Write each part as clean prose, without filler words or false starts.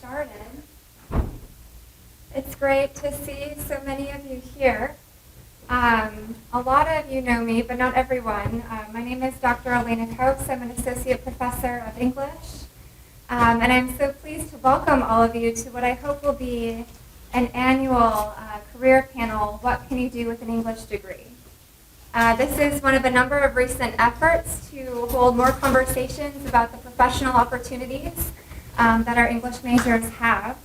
started. It's great to see so many of you here. A lot of you know me, but not everyone. My name is Dr. Elena Coates. I'm an associate professor of English. And I'm so pleased to welcome all of you to what I hope will be an annual career panel, What Can You Do with an English Degree? This is one of a number of recent efforts to hold more conversations about the professional opportunities that our English majors have.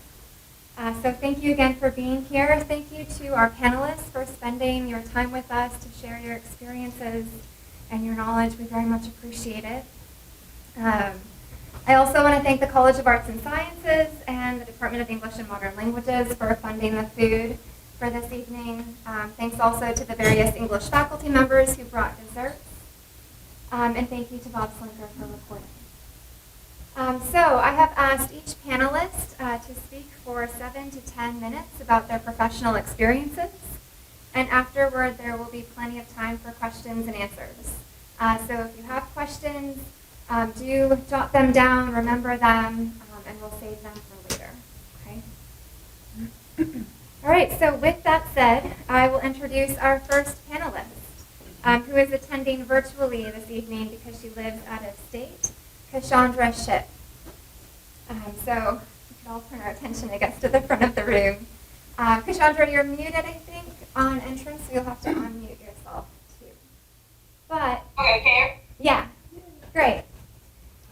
So thank you again for being here. Thank you to our panelists for spending your time with us to share your experiences and your knowledge. We very much appreciate it. I also want to thank the College of Arts and Sciences and the Department of English and Modern Languages for funding the food for this evening. Thanks also to the various English faculty members who brought desserts. And thank you to Bob Slinker for recording. So I have asked each panelist to speak for 7 to 10 minutes about their professional experiences. And afterward, there will be plenty of time for questions and answers. So if you have questions, do jot them down, remember them, and we'll save them for later. Okay? All right, so with that said, I will introduce our first panelist, who is attending virtually this evening because she lives out of state. Keshondra Shipp. So we can all turn our attention, I guess, to the front of the room. Keshondra, you're muted, I think, on entrance, so you'll have to unmute yourself, too. But, Okay. yeah, great.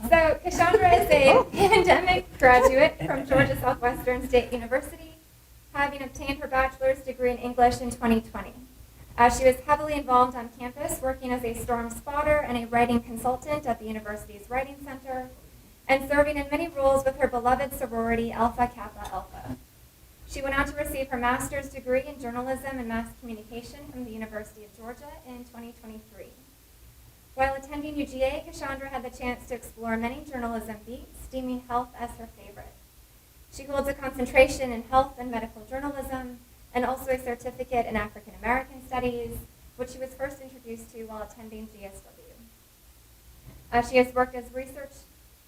So Keshondra is a pandemic graduate from Georgia Southwestern State University, having obtained her bachelor's degree in English in 2020. She was heavily involved on campus, working as a storm spotter and a writing consultant at the university's Writing Center, and serving in many roles with her beloved sorority, Alpha Kappa Alpha. She went on to receive her master's degree in journalism and mass communication from the University of Georgia in 2023. While attending UGA, Keshondra had the chance to explore many journalism beats, deeming health as her favorite. She holds a concentration in health and medical journalism, and also a certificate in African American Studies, which she was first introduced to while attending GSW. She has worked as research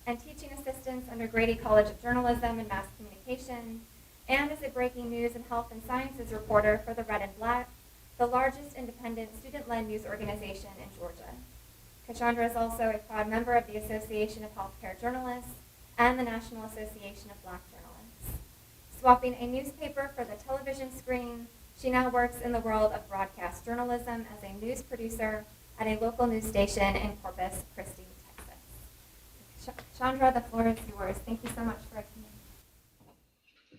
and teaching assistant under Grady College of Journalism and Mass Communication, and as a breaking news and health and sciences reporter for the Red and Black, the largest independent student-led news organization in Georgia. Keshondra is also a proud member of the Association of Healthcare Journalists and the National Association of Black Journalists. Swapping a newspaper for the television screen, she now works in the world of broadcast journalism as a news producer at a local news station in Corpus Christi, Texas. Keshondra, the floor is yours. Thank you so much for attending.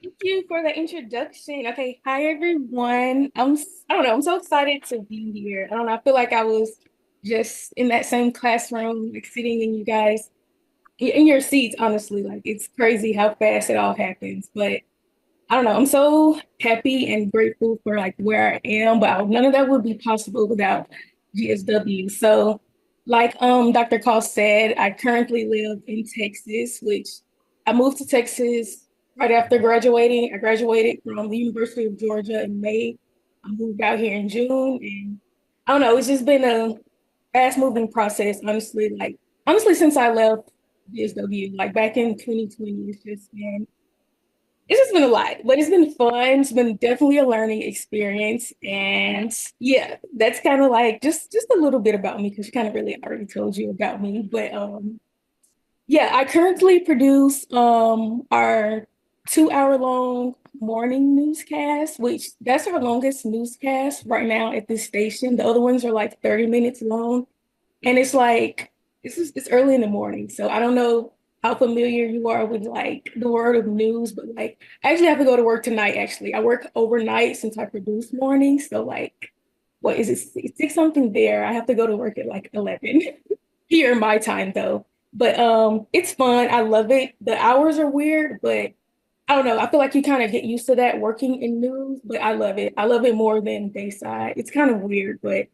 Thank you for the introduction. Okay, hi everyone. I don't know, I'm so excited to be here. I don't know, I feel like I was just in that same classroom, like sitting in you guys, in your seats, honestly. Like, it's crazy how fast it all happens. But I don't know, I'm so happy and grateful for like where I am, but none of that would be possible without GSW. So like Dr. Call said, I currently live in Texas, which I moved to Texas right after graduating. I graduated from the University of Georgia in May. I moved out here in June, and I don't know, it's just been a fast moving process, honestly. Like, honestly, since I left GSW, like back in 2020, it's just been a lot, but it's been fun. It's been definitely a learning experience. And yeah, that's kind of like just a little bit about me, because you kind of really already told you about me. But yeah, I currently produce our 2-hour long morning newscast, which that's our longest newscast right now at this station. The other ones are like 30 minutes long. And it's like, it's early in the morning. So I don't know how familiar you are with like the world of news, but like I actually have to go to work tonight, actually. I work overnight since I produce mornings. So like, what is it, 6 something there? I have to go to work at like 11 here in my time though. But it's fun. I love it. The hours are weird, but I don't know. I feel like you kind of get used to that working in news, but I love it. I love it more than Dayside. It's kind of weird, but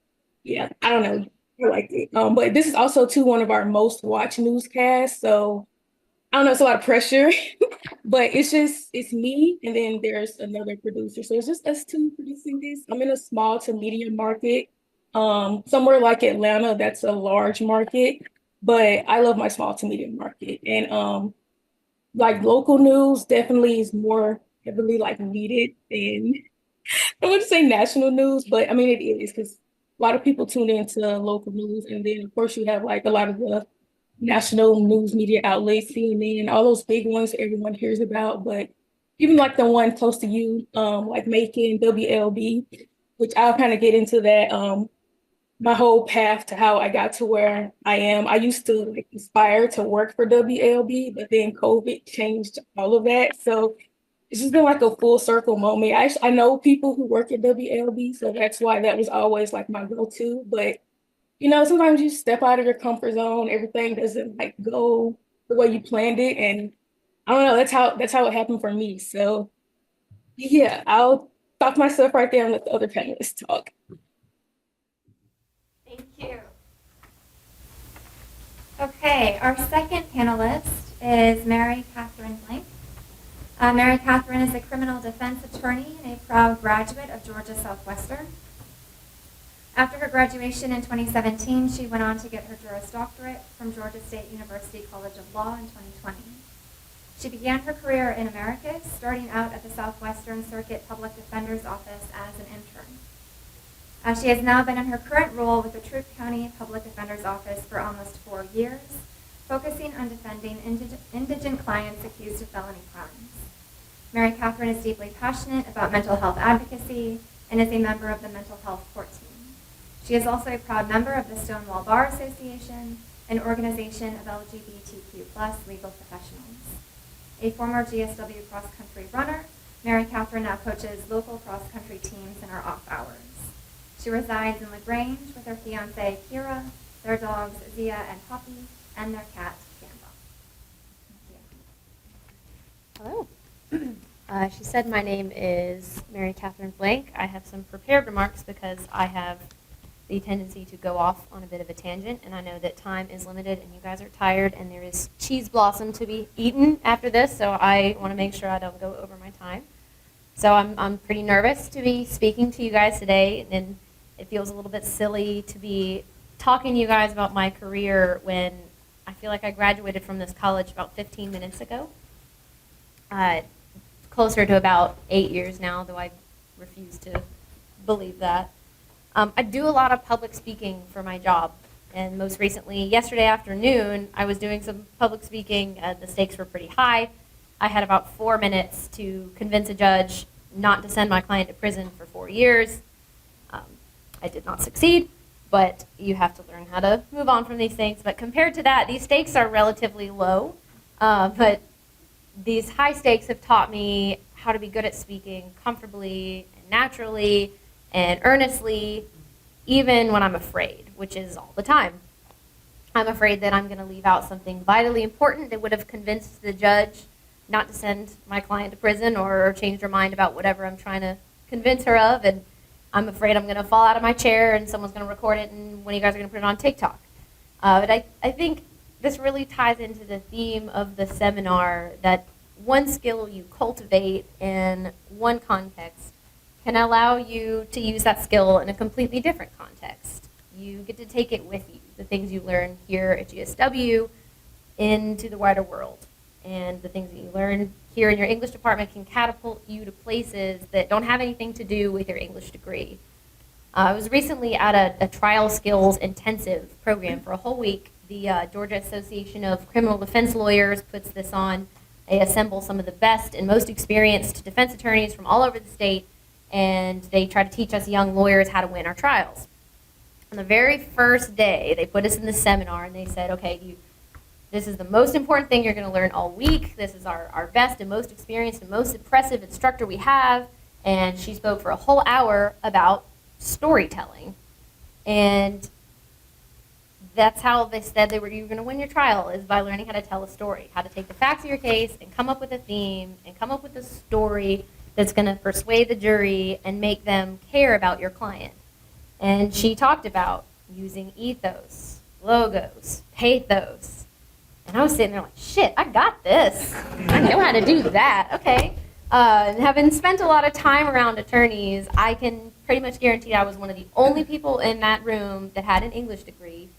yeah, I don't know. I liked it. But this is also too one of our most watched newscasts. So I don't know, it's a lot of pressure, but it's me and then there's another producer. So it's just us two producing this. I'm in a small to medium market. Somewhere like Atlanta, that's a large market, but I love my small to medium market. And like local news definitely is more heavily like needed than I wouldn't say national news, but I mean it is because a lot of people tune into local news, and then of course you have like a lot of the national news media outlets, CNN, all those big ones everyone hears about. But even like the one close to you, like Macon, WLB, which I'll kind of get into that. My whole path to how I got to where I am. I used to like aspire to work for WLB, but then COVID changed all of that. So it's just been like a full circle moment. I know people who work at WLB, so that's why that was always like my go-to. But sometimes you step out of your comfort zone, everything doesn't like go the way you planned it. And I don't know, that's how it happened for me. So yeah, I'll stop myself right there and let the other panelists talk. Thank you. Okay, our second panelist is Mary Catharine Blank. Mary Catharine is a criminal defense attorney and a proud graduate of Georgia Southwestern. After her graduation in 2017, she went on to get her Juris Doctorate from Georgia State University College of Law in 2020. She began her career in Americus, starting out at the Southwestern Circuit Public Defender's Office as an intern. She has now been in her current role with the Troup County Public Defender's Office for almost 4 years, focusing on defending indigent clients accused of felony crimes. Mary Catharine is deeply passionate about mental health advocacy and is a member of the Mental Health Court Team. She is also a proud member of the Stonewall Bar Association, an organization of LGBTQ+ legal professionals. A former GSW cross-country runner, Mary Catharine now coaches local cross-country teams in her off hours. She resides in LaGrange with her fiancé, Kira, their dogs, Zia and Poppy, and their cat, Gamba. Hello. She said my name is Mary Catharine Blank. I have some prepared remarks because I have the tendency to go off on a bit of a tangent, and I know that time is limited and you guys are tired and there is cheese blossom to be eaten after this, so I want to make sure I don't go over my time. So I'm pretty nervous to be speaking to you guys today, and it feels a little bit silly to be talking to you guys about my career when I feel like I graduated from this college about 15 minutes ago. Closer to about 8 years now, though I refuse to believe that. I do a lot of public speaking for my job, and most recently, yesterday afternoon, I was doing some public speaking. The stakes were pretty high. I had about 4 minutes to convince a judge not to send my client to prison for 4 years. I did not succeed, but you have to learn how to move on from these things. But compared to that, these stakes are relatively low, but these high stakes have taught me how to be good at speaking comfortably and naturally and earnestly, even when I'm afraid, which is all the time. I'm afraid that I'm going to leave out something vitally important that would have convinced the judge not to send my client to prison or change her mind about whatever I'm trying to convince her of, and I'm afraid I'm going to fall out of my chair and someone's going to record it and one of you guys are going to put it on TikTok. But I think this really ties into the theme of the seminar, that one skill you cultivate in one context can allow you to use that skill in a completely different context. You get to take it with you, the things you learn here at GSW, into the wider world. And the things that you learn here in your English department can catapult you to places that don't have anything to do with your English degree. I was recently at a trial skills intensive program for a whole week. The Georgia Association of Criminal Defense Lawyers puts this on. They assemble some of the best and most experienced defense attorneys from all over the state, and they try to teach us young lawyers how to win our trials. On the very first day, they put us in the seminar, and they said, okay, this is the most important thing you're going to learn all week. This is our best and most experienced and most impressive instructor we have. And she spoke for a whole hour about storytelling. And that's how they said you were going to win your trial, is by learning how to tell a story, how to take the facts of your case and come up with a theme and come up with a story that's going to persuade the jury and make them care about your client. And she talked about using ethos, logos, pathos. And I was sitting there like, shit, I got this. I know how to do that. Okay. And having spent a lot of time around attorneys, I can pretty much guarantee I was one of the only people in that room that had an English degree,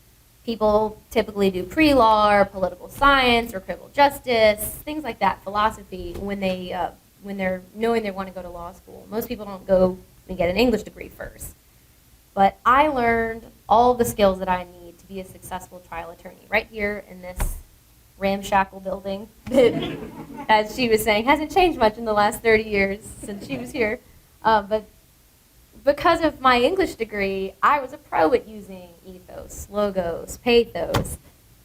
People typically do pre-law or political science or criminal justice, things like that, philosophy, when they're knowing they want to go to law school. Most people don't go and get an English degree first. But I learned all the skills that I need to be a successful trial attorney right here in this ramshackle building that, as she was saying, hasn't changed much in the last 30 years since she was here. But because of my English degree, I was a pro at using ethos, logos, pathos.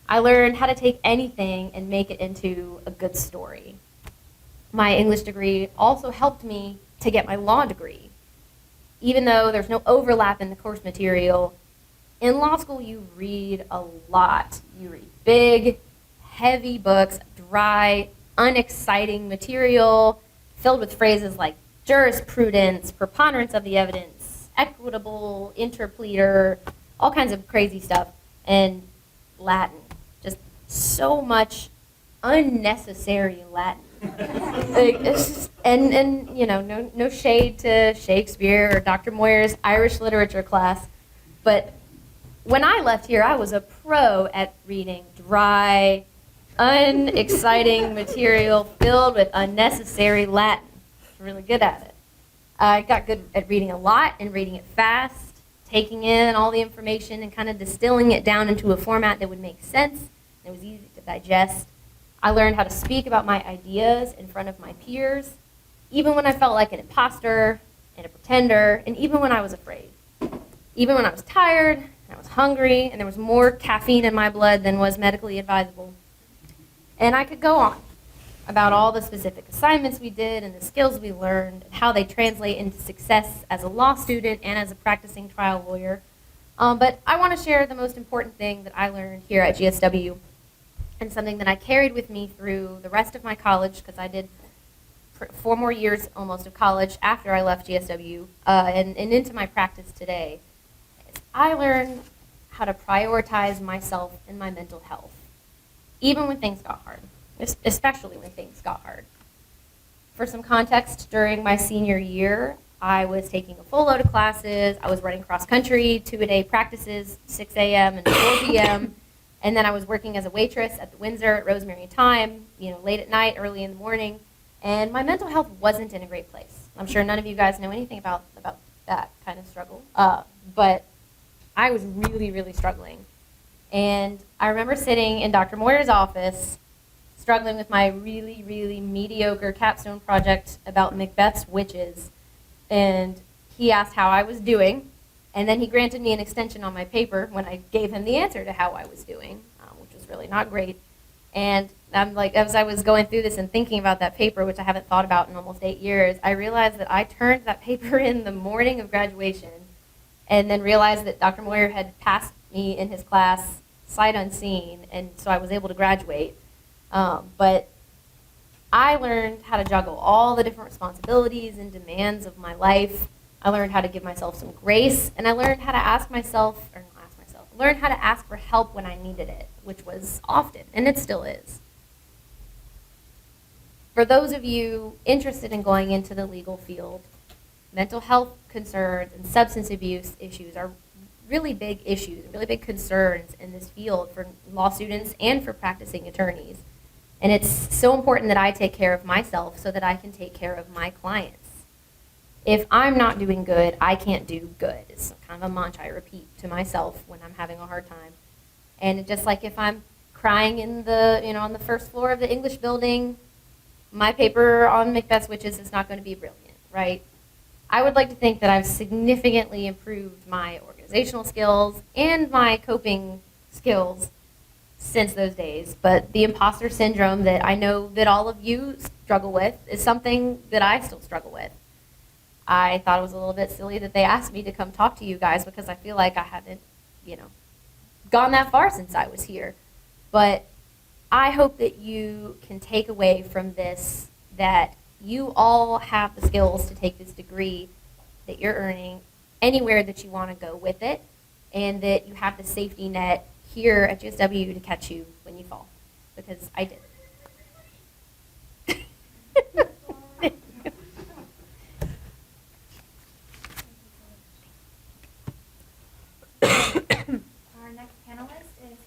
I learned how to take anything and make it into a good story. My English degree also helped me to get my law degree. Even though there's no overlap in the course material, in law school you read a lot. You read big, heavy books, dry, unexciting material filled with phrases like jurisprudence, preponderance of the evidence, equitable, interpleader, all kinds of crazy stuff, and Latin. Just so much unnecessary Latin. It's just, and you know, no shade to Shakespeare or Dr. Moyer's Irish literature class, but when I left here, I was a pro at reading dry, unexciting material filled with unnecessary Latin. Really good at it. I got good at reading a lot and reading it fast, taking in all the information and kind of distilling it down into a format that would make sense. It was easy to digest. I learned how to speak about my ideas in front of my peers, even when I felt like an imposter and a pretender, and even when I was afraid. Even when I was tired, and I was hungry, and there was more caffeine in my blood than was medically advisable. And I could go on about all the specific assignments we did and the skills we learned and how they translate into success as a law student and as a practicing trial lawyer. But I want to share the most important thing that I learned here at GSW and something that I carried with me through the rest of my college, because I did 4 more years almost of college after I left GSW and into my practice today. I learned how to prioritize myself and my mental health, even when things got hard, especially when things got hard. For some context, during my senior year, I was taking a full load of classes. I was running cross-country, 2-a-day practices, 6 a.m. and 4 p.m., and then I was working as a waitress at the Windsor at Rosemary and Thyme, late at night, early in the morning, and my mental health wasn't in a great place. I'm sure none of you guys know anything about that kind of struggle, but I was really, really struggling. And I remember sitting in Dr. Moyer's office, struggling with my really, really mediocre capstone project about Macbeth's witches, and he asked how I was doing. And then he granted me an extension on my paper when I gave him the answer to how I was doing, which was really not great. And I'm like, as I was going through this and thinking about that paper, which I haven't thought about in almost 8 years, I realized that I turned that paper in the morning of graduation and then realized that Dr. Moyer had passed me in his class sight unseen, and so I was able to graduate. But I learned how to juggle all the different responsibilities and demands of my life. I learned how to give myself some grace, and I learned how to learn how to ask for help when I needed it, which was often, and it still is. For those of you interested in going into the legal field, mental health concerns and substance abuse issues are really big issues, really big concerns in this field for law students and for practicing attorneys. And it's so important that I take care of myself so that I can take care of my clients. If I'm not doing good, I can't do good. It's kind of a mantra I repeat to myself when I'm having a hard time. And just like if I'm crying in on the first floor of the English building, my paper on Macbeth's witches is not going to be brilliant, right? I would like to think that I've significantly improved my organizational skills and my coping skills since those days. But the imposter syndrome that I know that all of you struggle with is something that I still struggle with. I thought it was a little bit silly that they asked me to come talk to you guys because I feel like I haven't, gone that far since I was here. But I hope that you can take away from this that you all have the skills to take this degree that you're earning anywhere that you want to go with it, and that you have the safety net here at GSW to catch you when you fall, because I did. Our next panelist is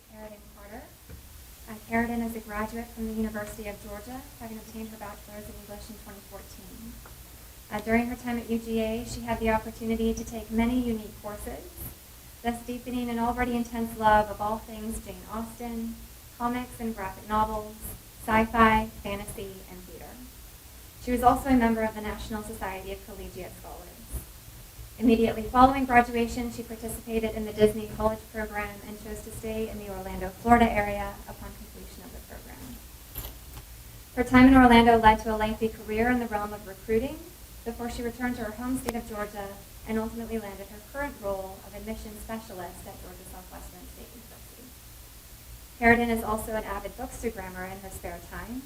Karradyne is a graduate from the University of Georgia, having obtained her bachelor's in English in 2014. During her time at UGA, she had the opportunity to take many unique courses, thus deepening an already intense love of all things Jane Austen, comics and graphic novels, sci-fi, fantasy, and theater. She was also a member of the National Society of Collegiate Scholars. Immediately following graduation, she participated in the Disney College program and chose to stay in the Orlando, Florida area upon completion of the program. Her time in Orlando led to a lengthy career in the realm of recruiting before she returned to her home state of Georgia and ultimately landed her current role of admissions specialist at Georgia Southwestern State University. Karradyne is also an avid bookstagrammer in her spare time.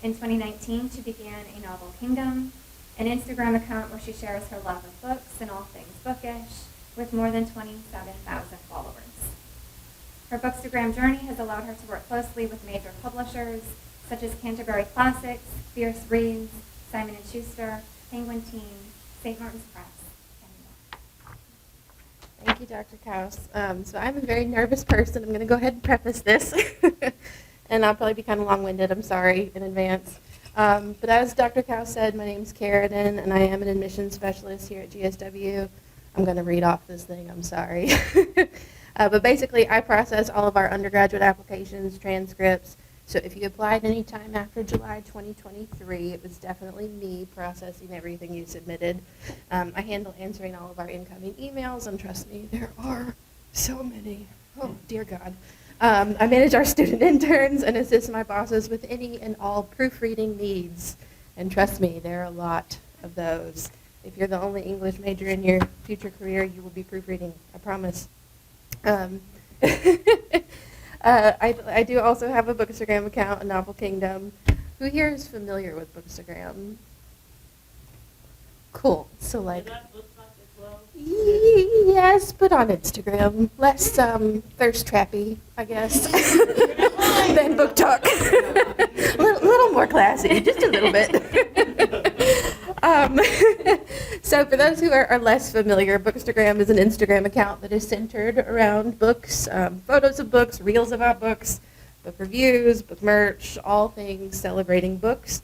In 2019, she began a Novel Kingdom, an Instagram account where she shares her love of books and all things bookish, with more than 27,000 followers. Her bookstagram journey has allowed her to work closely with major publishers such as Canterbury Classics, Fierce Reads, Simon & Schuster, Penguin Teen, St. Martin's Press, and more. Thank you, Dr. Kaus. So I'm a very nervous person. I'm going to go ahead and preface this, and I'll probably be kind of long-winded. I'm sorry in advance. But as Dr. Kaus said, my name is Karradyne, and I am an admissions specialist here at GSW. I'm going to read off this thing. I'm sorry. But basically, I process all of our undergraduate applications, transcripts. So if you applied any time after July 2023, it was definitely me processing everything you submitted. I handle answering all of our incoming emails, and trust me, there are so many. Oh, dear God. I manage our student interns and assist my bosses with any and all proofreading needs. And trust me, there are a lot of those. If you're the only English major in your future career, you will be proofreading, I promise. I do also have a Bookstagram account, a Novel Kingdom. Who here is familiar with Bookstagram? Cool. So like, yes, but on Instagram, less thirst trappy, I guess, than Book Talk. little more classy, just a little bit. So for those who are less familiar, Bookstagram is an Instagram account that is centered around books, photos of books, reels about books, book reviews, book merch, all things celebrating books.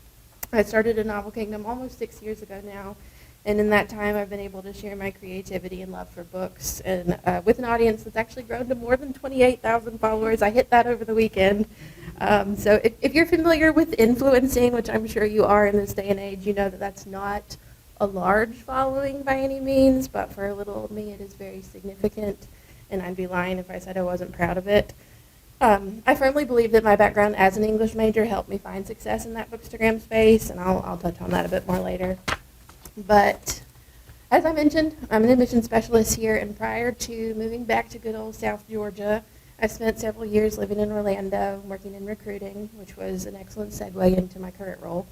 I started a Novel Kingdom almost 6 years ago now, and in that time I've been able to share my creativity and love for books, and with an audience that's actually grown to more than 28,000 followers. I hit that over the weekend. So if you're familiar with influencing, which I'm sure you are in this day and age, you know that that's not a large following by any means, but for a little old me it is very significant, and I'd be lying if I said I wasn't proud of it. I firmly believe that my background as an English major helped me find success in that Bookstagram space, and I'll touch on that a bit more later. But as I mentioned, I'm an admissions specialist here, and prior to moving back to good old South Georgia, I spent several years living in Orlando, working in recruiting, which was an excellent segue into my current role,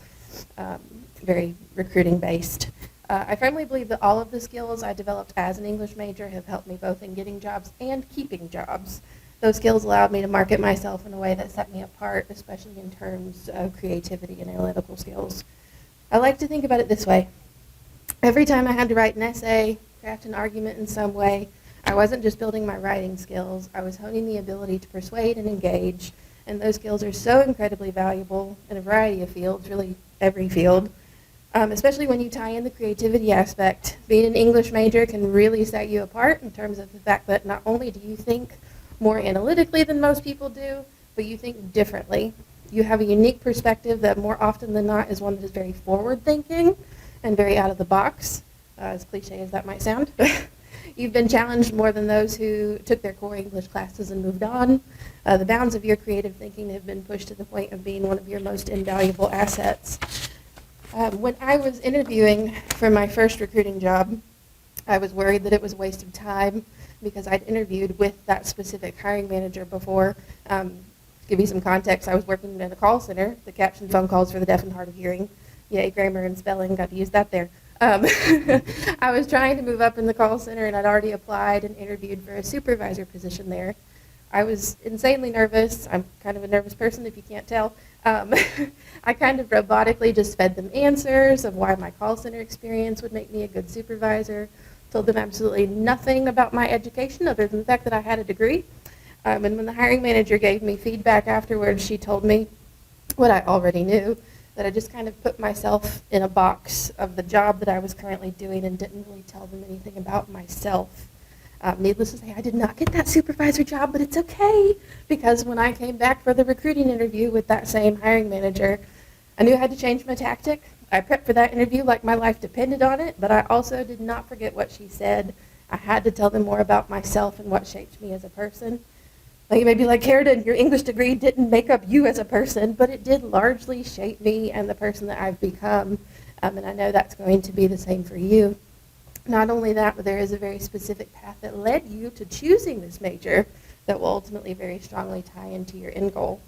very recruiting based. I firmly believe that all of the skills I developed as an English major have helped me both in getting jobs and keeping jobs. Those skills allowed me to market myself in a way that set me apart, especially in terms of creativity and analytical skills. I like to think about it this way. Every time I had to write an essay, craft an argument in some way, I wasn't just building my writing skills, I was honing the ability to persuade and engage, and those skills are so incredibly valuable in a variety of fields, really every field, especially when you tie in the creativity aspect. Being an English major can really set you apart in terms of the fact that not only do you think more analytically than most people do, but you think differently. You have a unique perspective that more often than not is one that is very forward-thinking and very out of the box, as cliche as that might sound. You've been challenged more than those who took their core English classes and moved on. The bounds of your creative thinking have been pushed to the point of being one of your most invaluable assets. When I was interviewing for my first recruiting job, I was worried that it was a waste of time because I'd interviewed with that specific hiring manager before. To give you some context, I was working in a call center that captioned phone calls for the deaf and hard of hearing. Yay, grammar and spelling, got to use that there. I was trying to move up in the call center, and I'd already applied and interviewed for a supervisor position there. I was insanely nervous. I'm kind of a nervous person, if you can't tell. I kind of robotically just fed them answers of why my call center experience would make me a good supervisor, told them absolutely nothing about my education other than the fact that I had a degree. And when the hiring manager gave me feedback afterwards, she told me what I already knew, that I just kind of put myself in a box of the job that I was currently doing and didn't really tell them anything about myself. Needless to say, I did not get that supervisor job, but it's okay, because when I came back for the recruiting interview with that same hiring manager, I knew I had to change my tactic. I prepped for that interview like my life depended on it, but I also did not forget what she said. I had to tell them more about myself and what shaped me as a person. Like, you may be like, Karradyne, your English degree didn't make up you as a person, but it did largely shape me and the person that I've become. And I know that's going to be the same for you. Not only that, but there is a very specific path that led you to choosing this major that will ultimately very strongly tie into your end goal.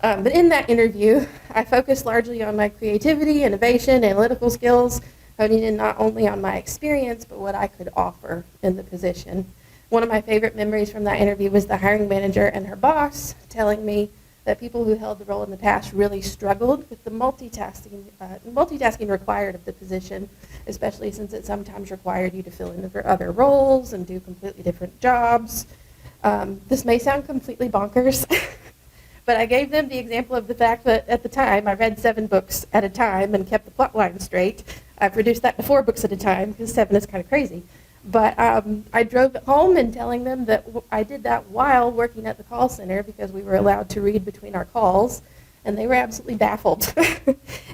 But in that interview, I focused largely on my creativity, innovation, analytical skills, honing in not only on my experience, but what I could offer in the position. One of my favorite memories from that interview was the hiring manager and her boss telling me that people who held the role in the past really struggled with the multitasking required of the position, especially since it sometimes required you to fill in for other roles and do completely different jobs. This may sound completely bonkers, but I gave them the example of the fact that at the time I read 7 books at a time and kept the plot line straight. I've reduced that to 4 books at a time because 7 is kind of crazy. But I drove it home and telling them that I did that while working at the call center because we were allowed to read between our calls, and they were absolutely baffled.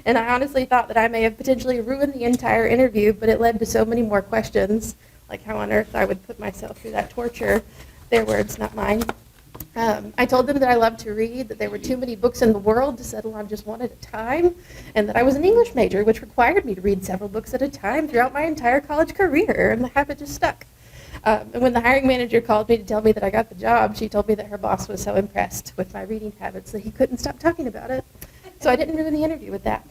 And I honestly thought that I may have potentially ruined the entire interview, but it led to so many more questions, like how on earth I would put myself through that torture. Their words, not mine. I told them that I loved to read, that there were too many books in the world to settle on just one at a time, and that I was an English major, which required me to read several books at a time throughout my entire college career, and the habit just stuck. And when the hiring manager called me to tell me that I got the job, she told me that her boss was so impressed with my reading habits that he couldn't stop talking about it. So I didn't ruin the interview with that.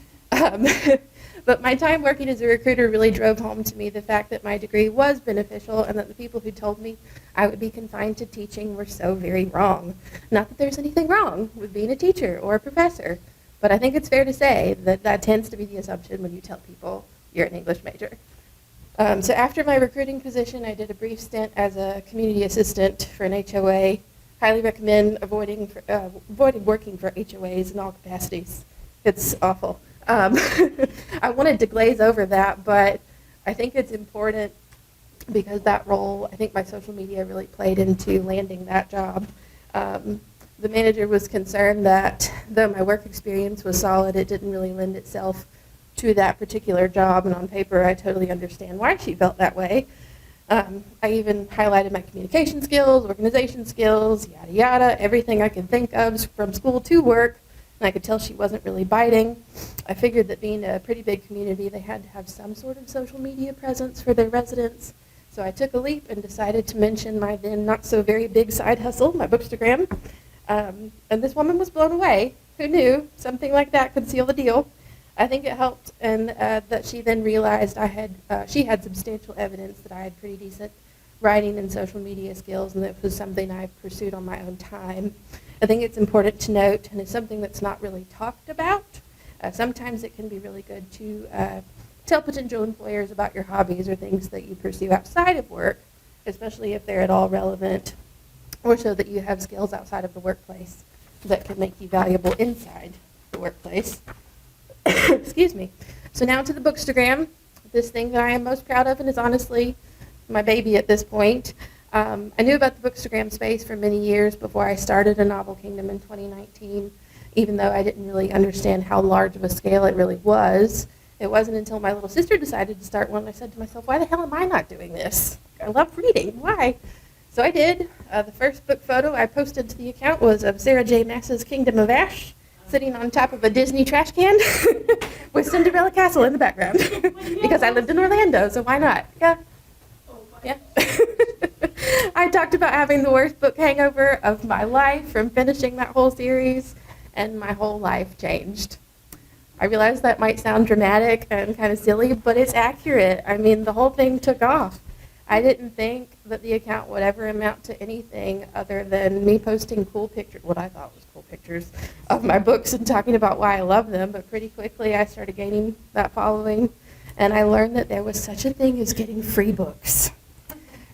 But my time working as a recruiter really drove home to me the fact that my degree was beneficial and that the people who told me I would be confined to teaching were so very wrong. Not that there's anything wrong with being a teacher or a professor, but I think it's fair to say that that tends to be the assumption when you tell people you're an English major. So after my recruiting position, I did a brief stint as a community assistant for an HOA. Highly recommend avoiding working for HOAs in all capacities. It's awful. I wanted to glaze over that, but I think it's important because that role, I think my social media really played into landing that job. The manager was concerned that though my work experience was solid, it didn't really lend itself to that particular job, and on paper I totally understand why she felt that way. I even highlighted my communication skills, organization skills, yada yada, everything I could think of from school to work. And I could tell she wasn't really biting. I figured that being a pretty big community, they had to have some sort of social media presence for their residents. So I took a leap and decided to mention my then not so very big side hustle, my Bookstagram. And this woman was blown away. Who knew something like that could seal the deal? I think it helped, and that she then realized she had substantial evidence that I had pretty decent writing and social media skills, and that was something I pursued on my own time. I think it's important to note, and it's something that's not really talked about. Sometimes it can be really good to tell potential employers about your hobbies or things that you pursue outside of work, especially if they're at all relevant, or so that you have skills outside of the workplace that can make you valuable inside the workplace. Excuse me. So now to the Bookstagram, this thing that I am most proud of and is honestly my baby at this point. I knew about the Bookstagram space for many years before I started a Novel Kingdom in 2019, even though I didn't really understand how large of a scale it really was. It wasn't until my little sister decided to start one, I said to myself, why the hell am I not doing this? I love reading. Why? So I did. The first book photo I posted to the account was of Sarah J. Maas's Kingdom of Ash, sitting on top of a Disney trash can with Cinderella Castle in the background. Because I lived in Orlando, so why not? Yeah. Yeah. I talked about having the worst book hangover of my life from finishing that whole series, and my whole life changed. I realize that might sound dramatic and kind of silly, but it's accurate. I mean, the whole thing took off. I didn't think that the account would ever amount to anything other than me posting cool pictures, what I thought was cool pictures of my books and talking about why I love them, but pretty quickly I started gaining that following, and I learned that there was such a thing as getting free books.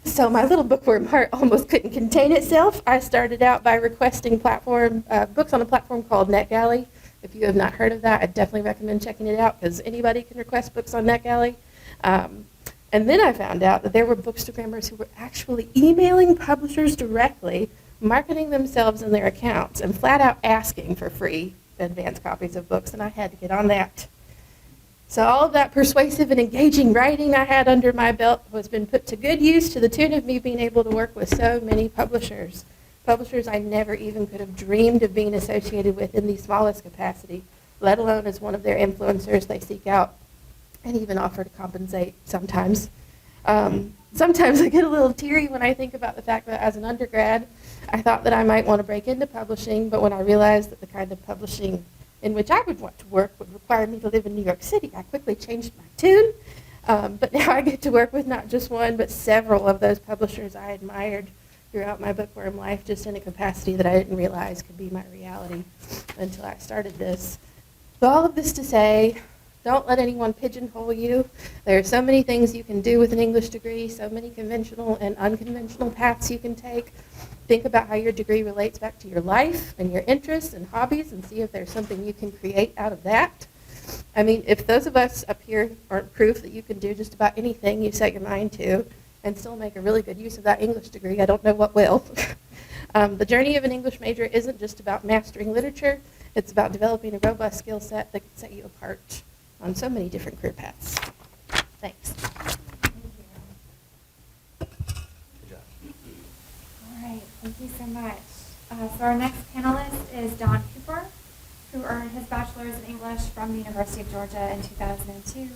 So my little bookworm heart almost couldn't contain itself. I started out by requesting books on a platform called NetGalley. If you have not heard of that, I definitely recommend checking it out because anybody can request books on NetGalley. And then I found out that there were bookstagrammers who were actually emailing publishers directly, marketing themselves and their accounts, and flat out asking for free advanced copies of books, and I had to get on that. So all of that persuasive and engaging writing I had under my belt has been put to good use to the tune of me being able to work with so many publishers. Publishers I never even could have dreamed of being associated with in the smallest capacity, let alone as one of their influencers they seek out and even offer to compensate sometimes. Sometimes I get a little teary when I think about the fact that as an undergrad, I thought that I might want to break into publishing, but when I realized that the kind of publishing in which I would want to work would require me to live in New York City, I quickly changed my tune. But now I get to work with not just one, but several of those publishers I admired throughout my bookworm life, just in a capacity that I didn't realize could be my reality until I started this. So all of this to say, don't let anyone pigeonhole you. There are so many things you can do with an English degree, so many conventional and unconventional paths you can take. Think about how your degree relates back to your life and your interests and hobbies and see if there's something you can create out of that. I mean, if those of us up here aren't proof that you can do just about anything you set your mind to and still make a really good use of that English degree, I don't know what will. The journey of an English major isn't just about mastering literature. It's about developing a robust skill set that can set you apart on so many different career paths. Thanks. Thank you. Good job. All right, thank you so much. So our next panelist is Donn Cooper, who earned his bachelor's in English from the University of Georgia in 2002,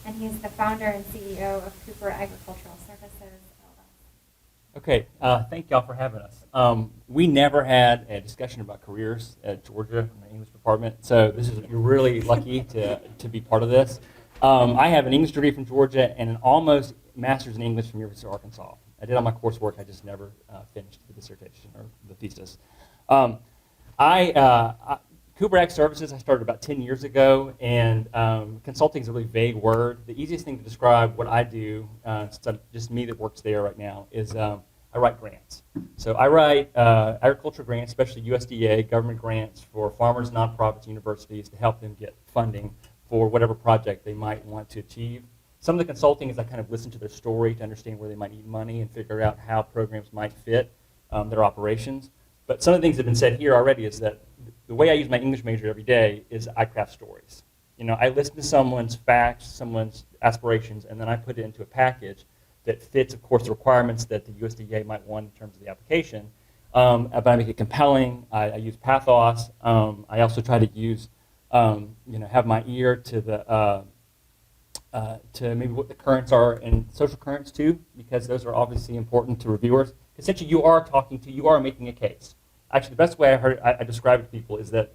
and he is the founder and CEO of Cooper Agricultural Services. Okay, thank y'all for having us. We never had a discussion about careers at Georgia in the English department, so you're really lucky to be part of this. I have an English degree from Georgia and an almost master's in English from University of Arkansas. I did all my coursework, I just never finished the dissertation or the thesis. Cooper Ag Services I started about 10 years ago, and consulting is a really vague word. The easiest thing to describe what I do, since just me that works there right now, is I write grants. So I write agricultural grants, especially USDA, government grants for farmers, nonprofits, universities to help them get funding for whatever project they might want to achieve. Some of the consulting is I kind of listen to their story to understand where they might need money and figure out how programs might fit their operations. But some of the things that have been said here already is that the way I use my English major every day is I craft stories. You know, I listen to someone's facts, someone's aspirations, and then I put it into a package that fits, of course, the requirements that the USDA might want in terms of the application. But I make it compelling. I use pathos. I also try to use, have my ear to the to maybe what the currents are and social currents too, because those are obviously important to reviewers. Essentially, you are making a case. Actually, the best way I describe it to people is that,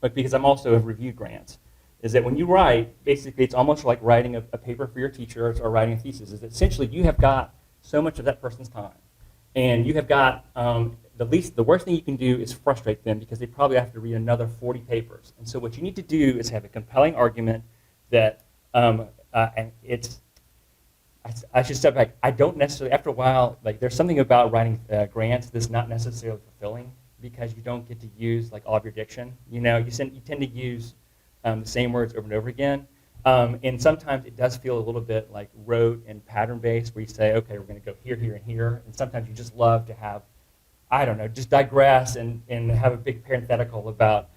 because I'm also have reviewed grants, is that when you write, basically it's almost like writing a paper for your teacher or writing a thesis, is that essentially you have got so much of that person's time. And you have got, the worst thing you can do is frustrate them because they probably have to read another 40 papers. And so what you need to do is have a compelling argument that, and I should step back. I don't necessarily, after a while, there's something about writing grants that's not necessarily fulfilling because you don't get to use all of your diction. You tend to use the same words over and over again. And sometimes it does feel a little bit like rote and pattern-based where you say, okay, we're going to go here, here, and here. And sometimes you just love to have, I don't know, just digress and have a big parenthetical about,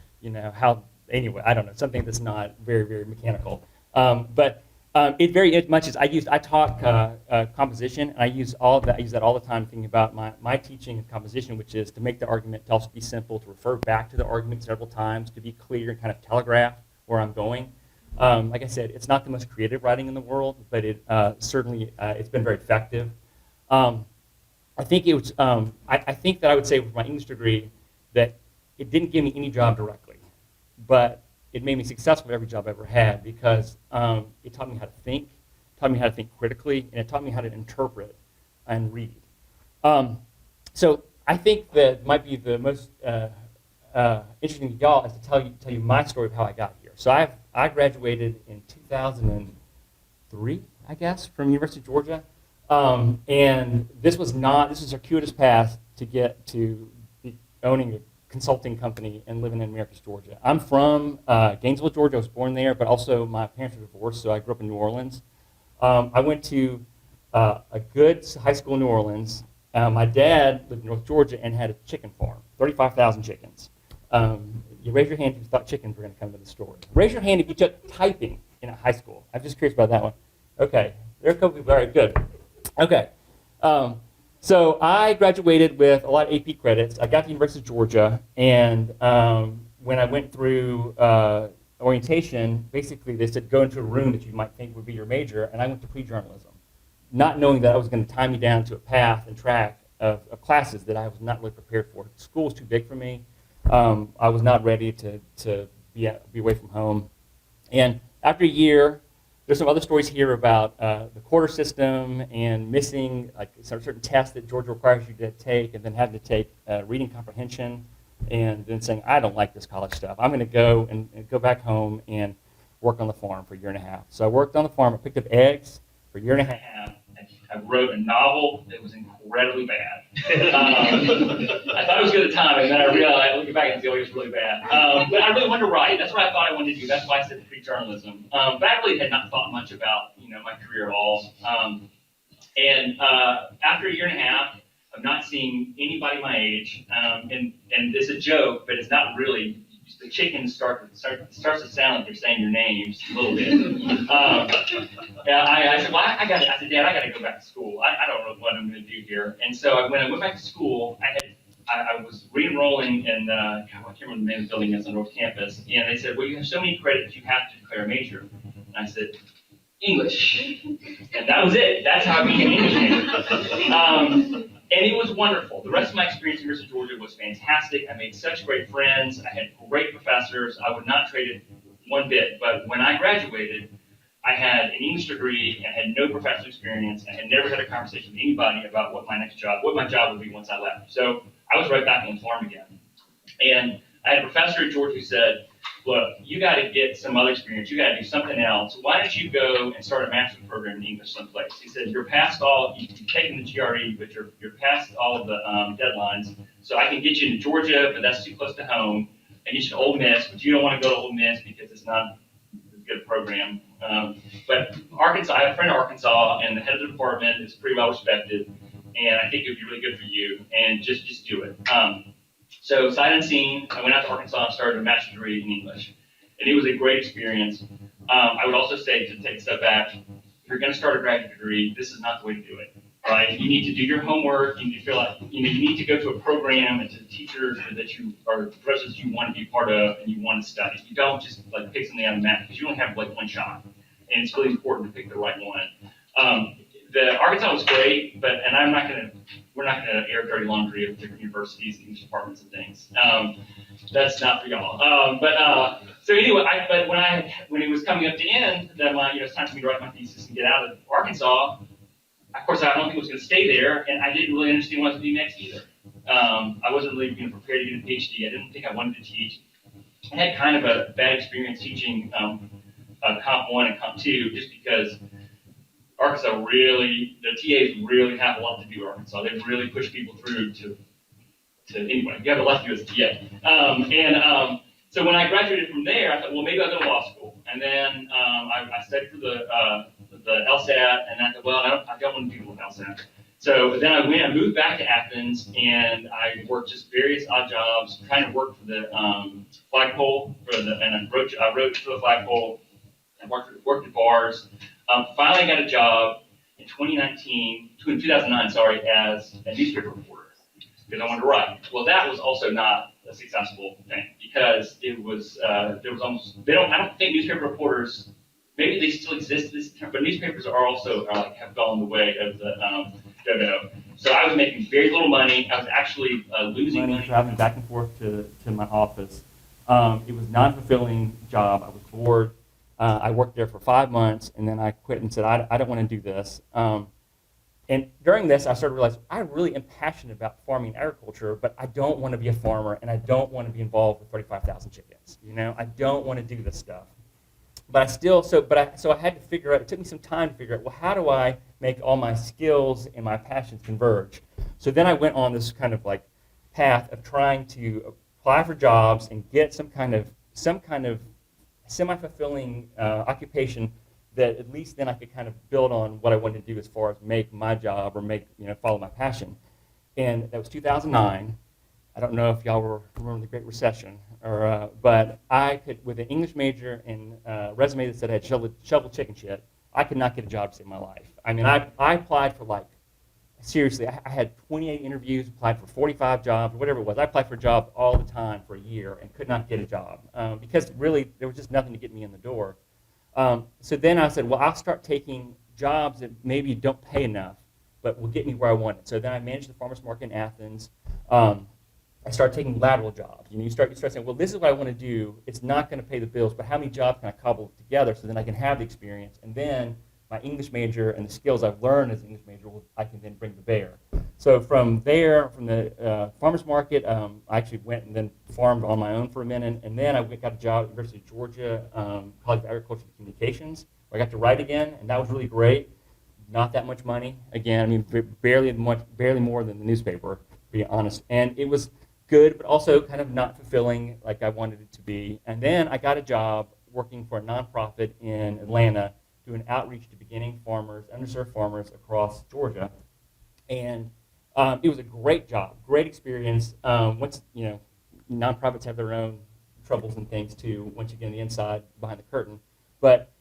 something that's not very, very mechanical. It very much is, I taught composition, and I use that all the time thinking about my teaching of composition, which is to make the argument to also be simple, to refer back to the argument several times, to be clear and kind of telegraph where I'm going. Like I said, it's not the most creative writing in the world, but it certainly it's been very effective. I think it was. I think that I would say with my English degree that it didn't give me any job directly, but it made me successful at every job I ever had because it taught me how to think, taught me how to think critically, and it taught me how to interpret and read. So I think that might be the most interesting to y'all is to tell you my story of how I got here. So I graduated in 2003, I guess, from University of Georgia. And this was a circuitous path to get to owning a consulting company and living in Marcus, Georgia. I'm from Gainesville, Georgia. I was born there, but also my parents were divorced, so I grew up in New Orleans. I went to a good high school in New Orleans. My dad lived in North Georgia and had a chicken farm, 35,000 chickens. You raise your hand if you thought chickens were going to come to the store. Raise your hand if you took typing in a high school. I'm just curious about that one. Okay, there are a couple people. All right, good. Okay, so I graduated with a lot of AP credits. I got to the University of Georgia, and when I went through orientation, basically they said go into a room that you might think would be your major, and I went to pre-journalism, not knowing that I was going to tie me down to a path and track of classes that I was not really prepared for. School was too big for me. I was not ready to be away from home. And after a year, there's some other stories here about the quarter system and missing like certain tests that Georgia requires you to take, and then having to take reading comprehension, and then saying, I don't like this college stuff. I'm going to go and go back home and work on the farm for a year and a half. So I worked on the farm. I picked up eggs for a year and a half. I wrote a novel that was incredibly bad. I thought it was good at the time, and then I realized, looking back and see, it was really bad. But I really wanted to write. That's what I thought I wanted to do. That's why I said pre-journalism. But I really had not thought much about my career at all. And after a year and a half of not seeing anybody my age, and it's a joke, but it's not really. The chickens starts to sound like they're saying your names a little bit. I said, well, I said, Dad, I got to go back to school. I don't know what I'm going to do here. And so when I went back to school, I was re-enrolling in, I can't remember the name of the building that's on North Campus, and they said, well, you have so many credits, you have to declare a major. And I said, English. And that was it. That's how I became an English major. And it was wonderful. The rest of my experience in the University of Georgia was fantastic. I made such great friends. I had great professors. I would not trade it one bit. But when I graduated, I had an English degree and had no professional experience. I had never had a conversation with anybody about what my job would be once I left. So I was right back on the farm again. And I had a professor at Georgia who said, look, you got to get some other experience. You got to do something else. Why don't you go and start a master's program in English someplace? He said, you've taken the GRE, but you're past all of the deadlines. So I can get you into Georgia, but that's too close to home. I get you to Ole Miss, but you don't want to go to Ole Miss because it's not a good program. But Arkansas, I have a friend in Arkansas, and the head of the department is pretty well respected, and I think it would be really good for you, and just do it. So sight unseen, I went out to Arkansas and started a master's degree in English. And it was a great experience. I would also say, to take a step back, if you're going to start a graduate degree, this is not the way to do it. Right? You need to do your homework. You need to feel like you need to go to a program and to teachers that you are professors you want to be part of and you want to study. You don't just like pick something out of the map because you only have like one shot, and it's really important to pick the right one. The Arkansas was great, and we're not gonna air dirty laundry of different universities, English departments, and things. That's not for y'all. So anyway, but when it was coming up to end, that it's time for me to write my thesis and get out of Arkansas. Of course, I don't think I was going to stay there, and I didn't really understand what to do next either. I wasn't really prepared to get a PhD. I didn't think I wanted to teach. I had kind of a bad experience teaching Comp 1 and Comp 2 just because Arkansas the TAs really have a lot to do with Arkansas. They really push people through to anyway, you have a lot to do as a TA. So when I graduated from there, I thought, well, maybe I'll go to law school. And then I studied for the LSAT, and I thought, well, I don't want to do the LSAT. So then I moved back to Athens, and I worked just various odd jobs, trying to work for the flagpole, and I wrote for the flagpole, and worked at bars. Finally got a job in 2009, as a newspaper reporter, because I wanted to write. Well, that was also not a successful thing, because it was, I don't think newspaper reporters, maybe they still exist, but newspapers have gone the way of the dodo. So I was making very little money. I was actually losing money traveling back and forth to my office. It was not a fulfilling job. I was bored. I worked there for 5 months, and then I quit and said, I don't want to do this. And during this, I started to realize I really am passionate about farming and agriculture, but I don't want to be a farmer, and I don't want to be involved with 35,000 chickens. I don't want to do this stuff. But so I had to figure out, it took me some time to figure out, well, how do I make all my skills and my passions converge? So then I went on this kind of like path of trying to apply for jobs and get some kind of semi-fulfilling occupation that at least then I could kind of build on what I wanted to do as far as make my job or follow my passion. And that was 2009. I don't know if y'all remember the Great Recession, but I could, with an English major and a resume that said I had shovel chicken shit, I could not get a job to save my life. I mean, I applied for seriously, I had 28 interviews, applied for 45 jobs, whatever it was. I applied for jobs all the time for a year and could not get a job because really there was just nothing to get me in the door. So then I said, well, I'll start taking jobs that maybe don't pay enough, but will get me where I want it. So then I managed the farmer's market in Athens. I started taking lateral jobs. You start saying, well, this is what I want to do. It's not going to pay the bills, but how many jobs can I cobble together so then I can have the experience? And then my English major and the skills I've learned as an English major, I can then bring to bear. So from there, from the farmer's market, I actually went and then farmed on my own for a minute. And then I got a job at the University of Georgia, College of Agriculture and Communications, where I got to write again, and that was really great. Not that much money. Again, I mean, barely more than the newspaper, to be honest. And it was good, but also kind of not fulfilling like I wanted it to be. And then I got a job working for a nonprofit in Atlanta doing outreach to beginning farmers, underserved farmers across Georgia. And it was a great job, great experience. Once, nonprofits have their own troubles and things too, once you get on the inside, behind the curtain. But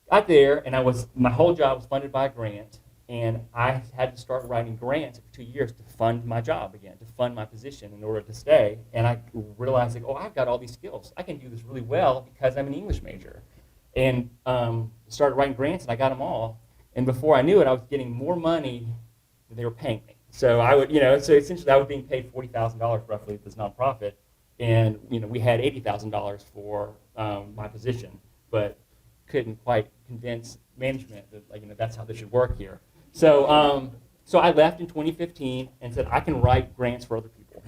got there, and my whole job was funded by a grant. And I had to start writing grants for 2 years to fund my job again, to fund my position in order to stay. And I realized, I've got all these skills. I can do this really well because I'm an English major. And started writing grants, and I got them all. And before I knew it, I was getting more money than they were paying me. So I would, so essentially I was being paid $40,000 roughly at this nonprofit. And, we had $80,000 for my position, but couldn't quite convince management that, that's how this should work here. So, so I left in 2015 and said I can write grants for other people.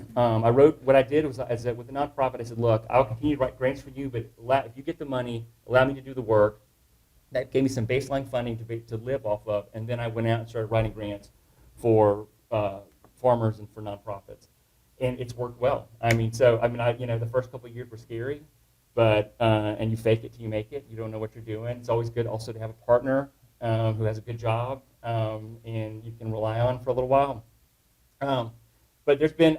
What I did was, with the nonprofit, I said, look, I'll continue to write grants for you, but if you get the money, allow me to do the work. That gave me some baseline funding to live off of, and then I went out and started writing grants for farmers and for nonprofits, and it's worked well. The first couple of years were scary, but and you fake it till you make it. You don't know what you're doing. It's always good also to have a partner who has a good job and you can rely on for a little while. But there's been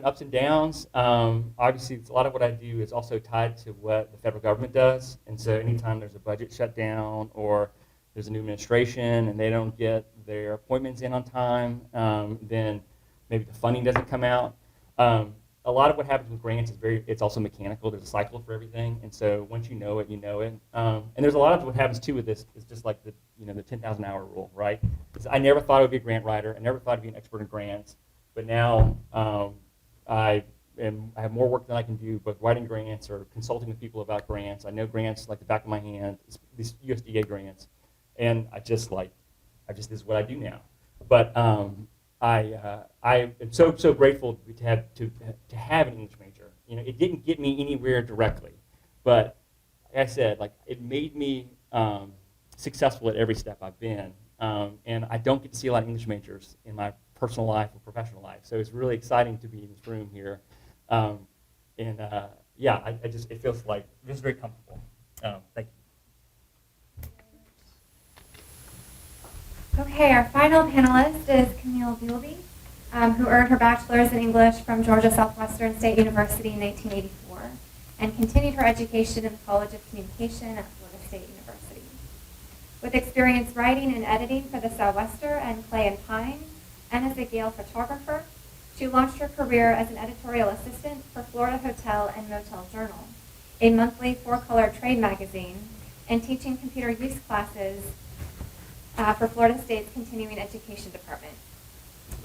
ups and downs. Obviously, a lot of what I do is also tied to what the federal government does. And so anytime there's a budget shutdown or there's a new administration and they don't get their appointments in on time, then maybe the funding doesn't come out. A lot of what happens with grants is it's also mechanical. There's a cycle for everything, and so once you know it, you know it. And there's a lot of what happens too with this is just like the 10,000 hour rule, right? I never thought I would be a grant writer. I never thought I'd be an expert in grants, but now I have more work than I can do, both writing grants or consulting with people about grants. I know grants like the back of my hand, these USDA grants, and this is what I do now. But I am so grateful to have an English major. It didn't get me anywhere directly, but like I said, it made me successful at every step I've been. And I don't get to see a lot of English majors in my personal life or professional life, so it's really exciting to be in this room here. It feels like this is very comfortable. Thank you. Okay, our final panelist is Camille Bielby, who earned her bachelor's in English from Georgia Southwestern State University in 1984 and continued her education in the College of Communication at Florida State University. With experience writing and editing for the Southwestern and Clay and Pine, and as a Gale photographer, she launched her career as an editorial assistant for Florida Hotel and Motel Journal, a monthly four-color trade magazine, and teaching computer use classes for Florida State's Continuing Education Department.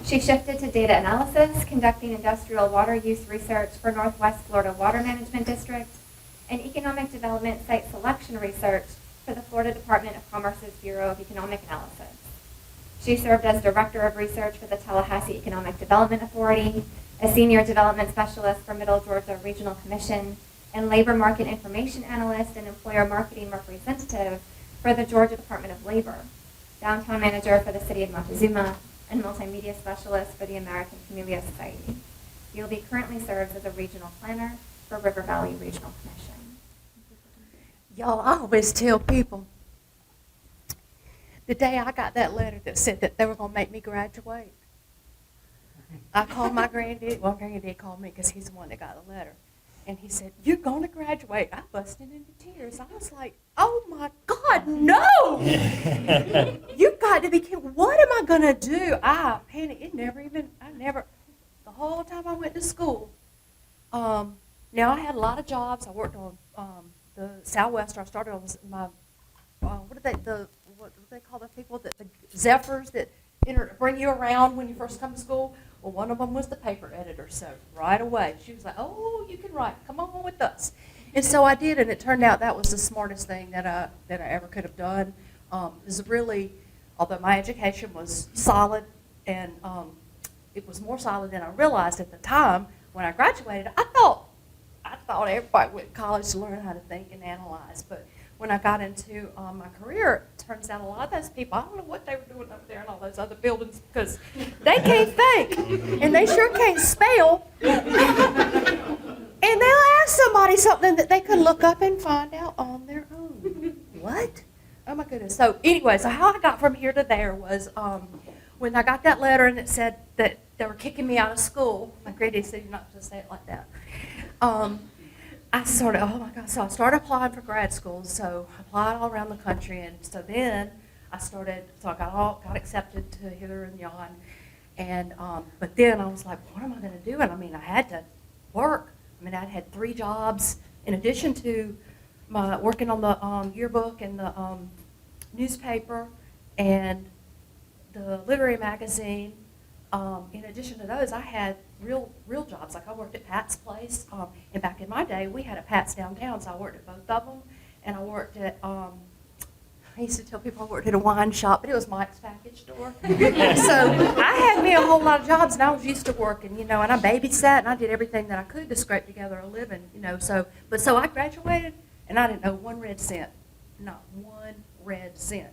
She shifted to data analysis, conducting industrial water use research for Northwest Florida Water Management District, and economic development site selection research for the Florida Department of Commerce's Bureau of Economic Analysis. She served as Director of Research for the Tallahassee Economic Development Authority, a Senior Development Specialist for Middle Georgia Regional Commission, and labor market information analyst and employer marketing representative for the Georgia Department of Labor, downtown manager for the city of Montezuma, and multimedia specialist for the American Camellia Society. Bielby currently serves as a regional planner for River Valley Regional Commission. Y'all, I always tell people, the day I got that letter that said that they were going to make me graduate, I called my granddaddy. Well, granddaddy called me because he's the one that got the letter. And he said, "You're going to graduate." I busted into tears. I was like, "Oh my God, no! You got to be kidding. What am I going to do?" I panicked. The whole time I went to school. Now I had a lot of jobs. I worked on the Southwestern. I started on my, what do they call the people that, the Zephyrs that bring you around when you first come to school? Well, one of them was the paper editor, so right away she was like, "Oh, you can write. Come on with us." And so I did, and it turned out that was the smartest thing that I ever could have done. It was really, although my education was solid, and it was more solid than I realized at the time when I graduated. I thought everybody went to college to learn how to think and analyze, but when I got into my career, it turns out a lot of those people, I don't know what they were doing up there in all those other buildings, because they can't think, and they sure can't spell. And they'll ask somebody something that they could look up and find out on their own. What? Oh my goodness. So anyway, so how I got from here to there was when I got that letter and it said that they were kicking me out of school. My granddaddy said, "You're not supposed to say it like that." I started, oh my God, so I started applying for grad schools, so I applied all around the country, and so then I got accepted to here and yon, and, but then I was like, what am I going to do? And I mean, I had to work. I mean, I had 3 jobs in addition to my working on the yearbook and the newspaper and the literary magazine. In addition to those, I had real jobs. Like I worked at Pat's Place, and back in my day, we had a Pat's downtown, so I worked at both of them. And I worked at, I used to tell people I worked at a wine shop, but it was Mike's package store. So I had me a whole lot of jobs, and I was used to working, and I babysat, and I did everything that I could to scrape together a living, So I graduated, and I didn't owe 1 red cent, not 1 red cent.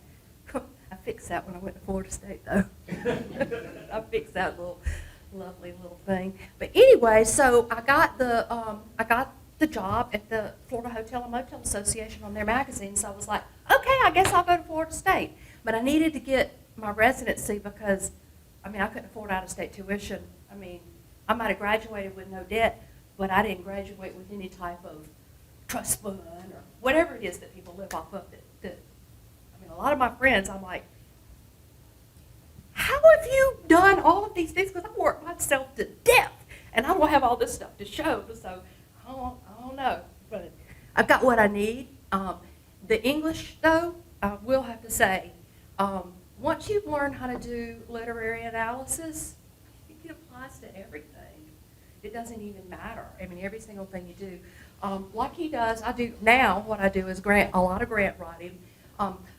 I fixed that when I went to Florida State, though. I fixed that lovely little thing. But anyway, so I got the job at the Florida Hotel and Motel Association on their magazine. So I was like, okay, I guess I'll go to Florida State. But I needed to get my residency because, I couldn't afford out-of-state tuition. I might have graduated with no debt, but I didn't graduate with any type of trust fund or whatever it is that people live off of. A lot of my friends, I'm like, how have you done all of these things? Because I worked myself to death, and I don't have all this stuff to show. So I don't know, but I've got what I need. The English, though, I will have to say, once you learn how to do literary analysis, it applies to everything. It doesn't even matter. Every single thing you do. Like he does, I do now. What I do is a lot of grant writing.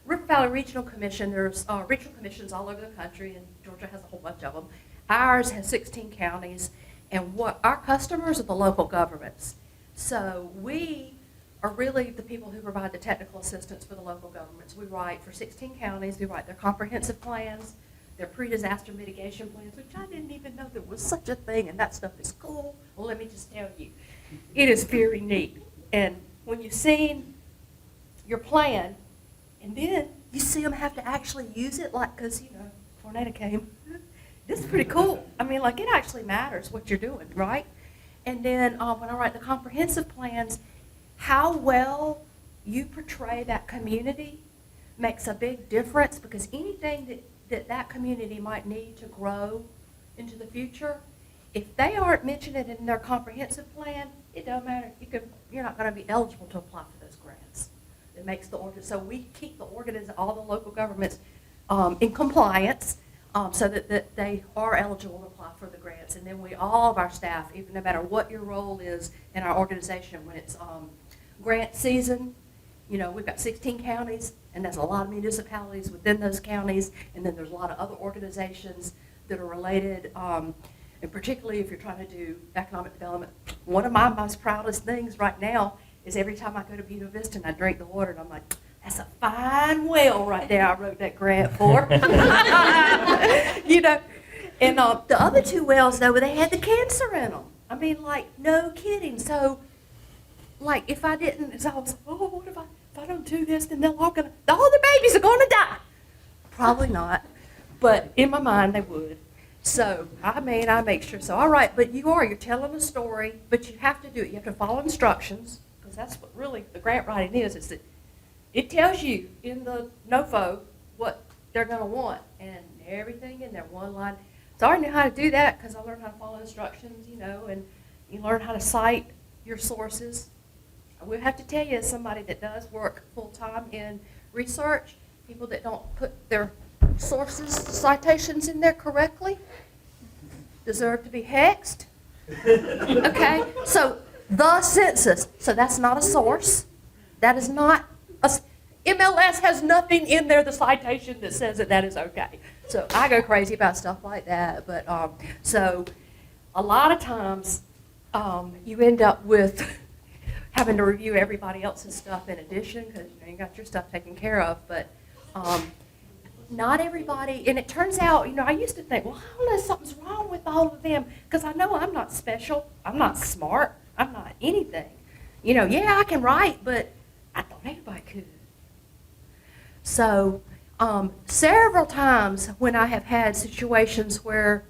River Valley Regional Commission, there's regional commissions all over the country, and Georgia has a whole bunch of them. Ours has 16 counties, and what our customers are the local governments. So we are really the people who provide the technical assistance for the local governments. We write for 16 counties. We write their comprehensive plans, their pre-disaster mitigation plans, which I didn't even know there was such a thing, and that stuff is cool. Well, let me just tell you, it is very neat. And when you've seen your plan, and then you see them have to actually use it, like, because, tornado came. This is pretty cool. It actually matters what you're doing, right? And then when I write the comprehensive plans, how well you portray that community makes a big difference, because anything that community might need to grow into the future, if they aren't mentioning it in their comprehensive plan, it doesn't matter. You're not going to be eligible to apply for those grants. It makes so we keep all the local governments in compliance so that they are eligible to apply for the grants. And then all of our staff, even no matter what your role is in our organization, when it's grant season, we've got 16 counties, and there's a lot of municipalities within those counties, and then there's a lot of other organizations that are related and particularly if you're trying to do economic development. One of my most proudest things right now is every time I go to Buena Vista and I drink the water, and I'm like, that's a fine well right there I wrote that grant for. You know, and the other two wells, though, they had the cancer in them. I mean, like, no kidding. So, like, if I didn't, so I was like, oh, what if I don't do this, then all the babies are going to die. Probably not, but in my mind they would. So, I mean, I make sure. So, all right, but you're telling a story, but you have to do it. You have to follow instructions, because that's what really the grant writing is that it tells you in the NOFO what they're going to want, and everything in there, one line. So I already knew how to do that because I learned how to follow instructions, you know, and you learn how to cite your sources. I will have to tell you, as somebody that does work full-time in research, people that don't put their sources, citations in there correctly deserve to be hexed. Okay? So, the census. So that's not a source. That is not a... MLS has nothing in there, the citation, that says that is okay. So I go crazy about stuff like that. But so a lot of times you end up with having to review everybody else's stuff in addition, because you got your stuff taken care of. But not everybody, and it turns out, I used to think, well, I don't know, something's wrong with all of them, because I know I'm not special, I'm not smart, I'm not anything. Yeah, I can write, but I thought anybody could. So several times when I have had situations where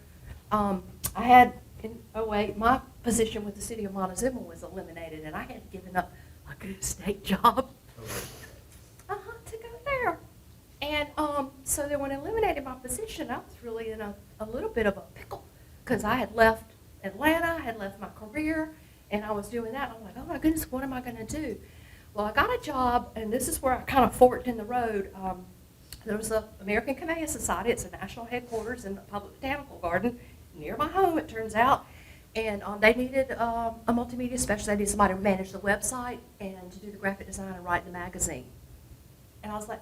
I had, in 2008, my position with the city of Montezuma was eliminated, and I had given up a good state job to go there. And so then when I eliminated my position, I was really in a little bit of a pickle, because I had left Atlanta, I had left my career, and I was doing that. And I'm like, oh my goodness, what am I going to do? Well, I got a job, and this is where I kind of forked in the road. There was the American Camille Society. It's a national headquarters in the public botanical garden near my home, it turns out. And they needed a multimedia specialist. They needed somebody to manage the website and to do the graphic design and write the magazine. And I was like,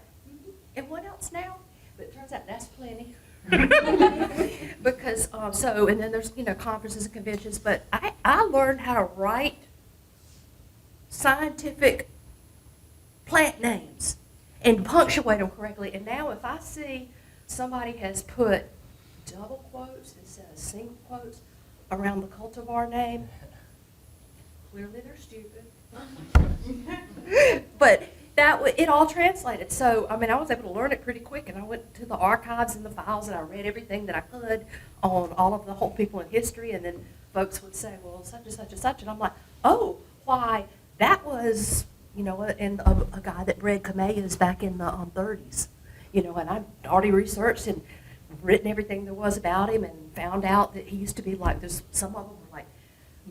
and what else now? But it turns out that's plenty. Because, and then there's, conferences and conventions. But I learned how to write scientific plant names and punctuate them correctly. And now if I see somebody has put double quotes instead of single quotes around the cultivar name, clearly they're stupid. But it all translated. So, I was able to learn it pretty quick, and I went to the archives and the files, and I read everything that I could on all of the whole people in history, and then folks would say, well, such and such and such, and I'm like, oh, why, that was, and a guy that bred camellias back in the 30s, and I'd already researched and written everything there was about him, and found out that he used to be like, some of them were like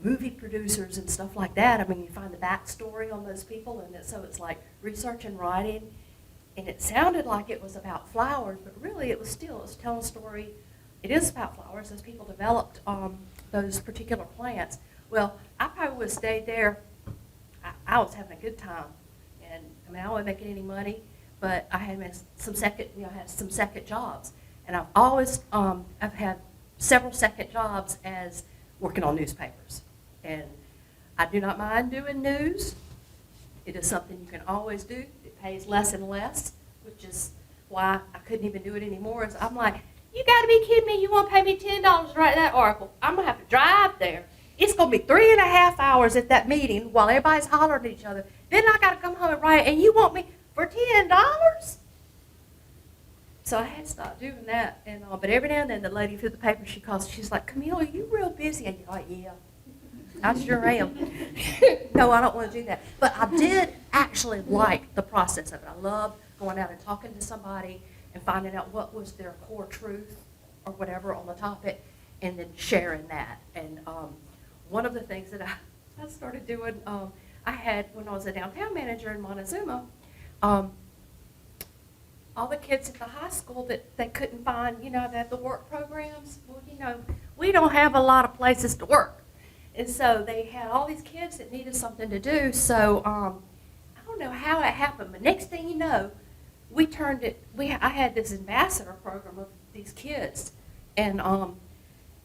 movie producers and stuff like that. You find the backstory on those people, and so it's like research and writing, and it sounded like it was about flowers, but really it was telling a story. It is about flowers, as people developed those particular plants. Well, I probably would have stayed there. I was having a good time, and I wasn't making any money, but I had some second jobs, and I've always I've had several second jobs as working on newspapers, and I do not mind doing news. It is something you can always do. It pays less and less, which is why I couldn't even do it anymore. Is I'm like, you got to be kidding me! You want to pay me $10 to write that article? I'm gonna have to drive there. It's going to be 3.5 hours at that meeting while everybody's hollering at each other. Then I got to come home and write, and you want me for $10? So I had to stop doing that. And but every now and then, the lady through the paper, she calls. She's like, Camille, are you real busy? I'm like, yeah, I sure am. No, I don't want to do that. But I did actually like the process of it. I love going out and talking to somebody and finding out what was their core truth or whatever on the topic, and then sharing that. And one of the things that I started doing, I had, when I was a downtown manager in Montezuma, all the kids at the high school that they couldn't find, the work programs, well, we don't have a lot of places to work. And so they had all these kids that needed something to do. So I don't know how it happened, but next thing you know, I had this ambassador program of these kids. And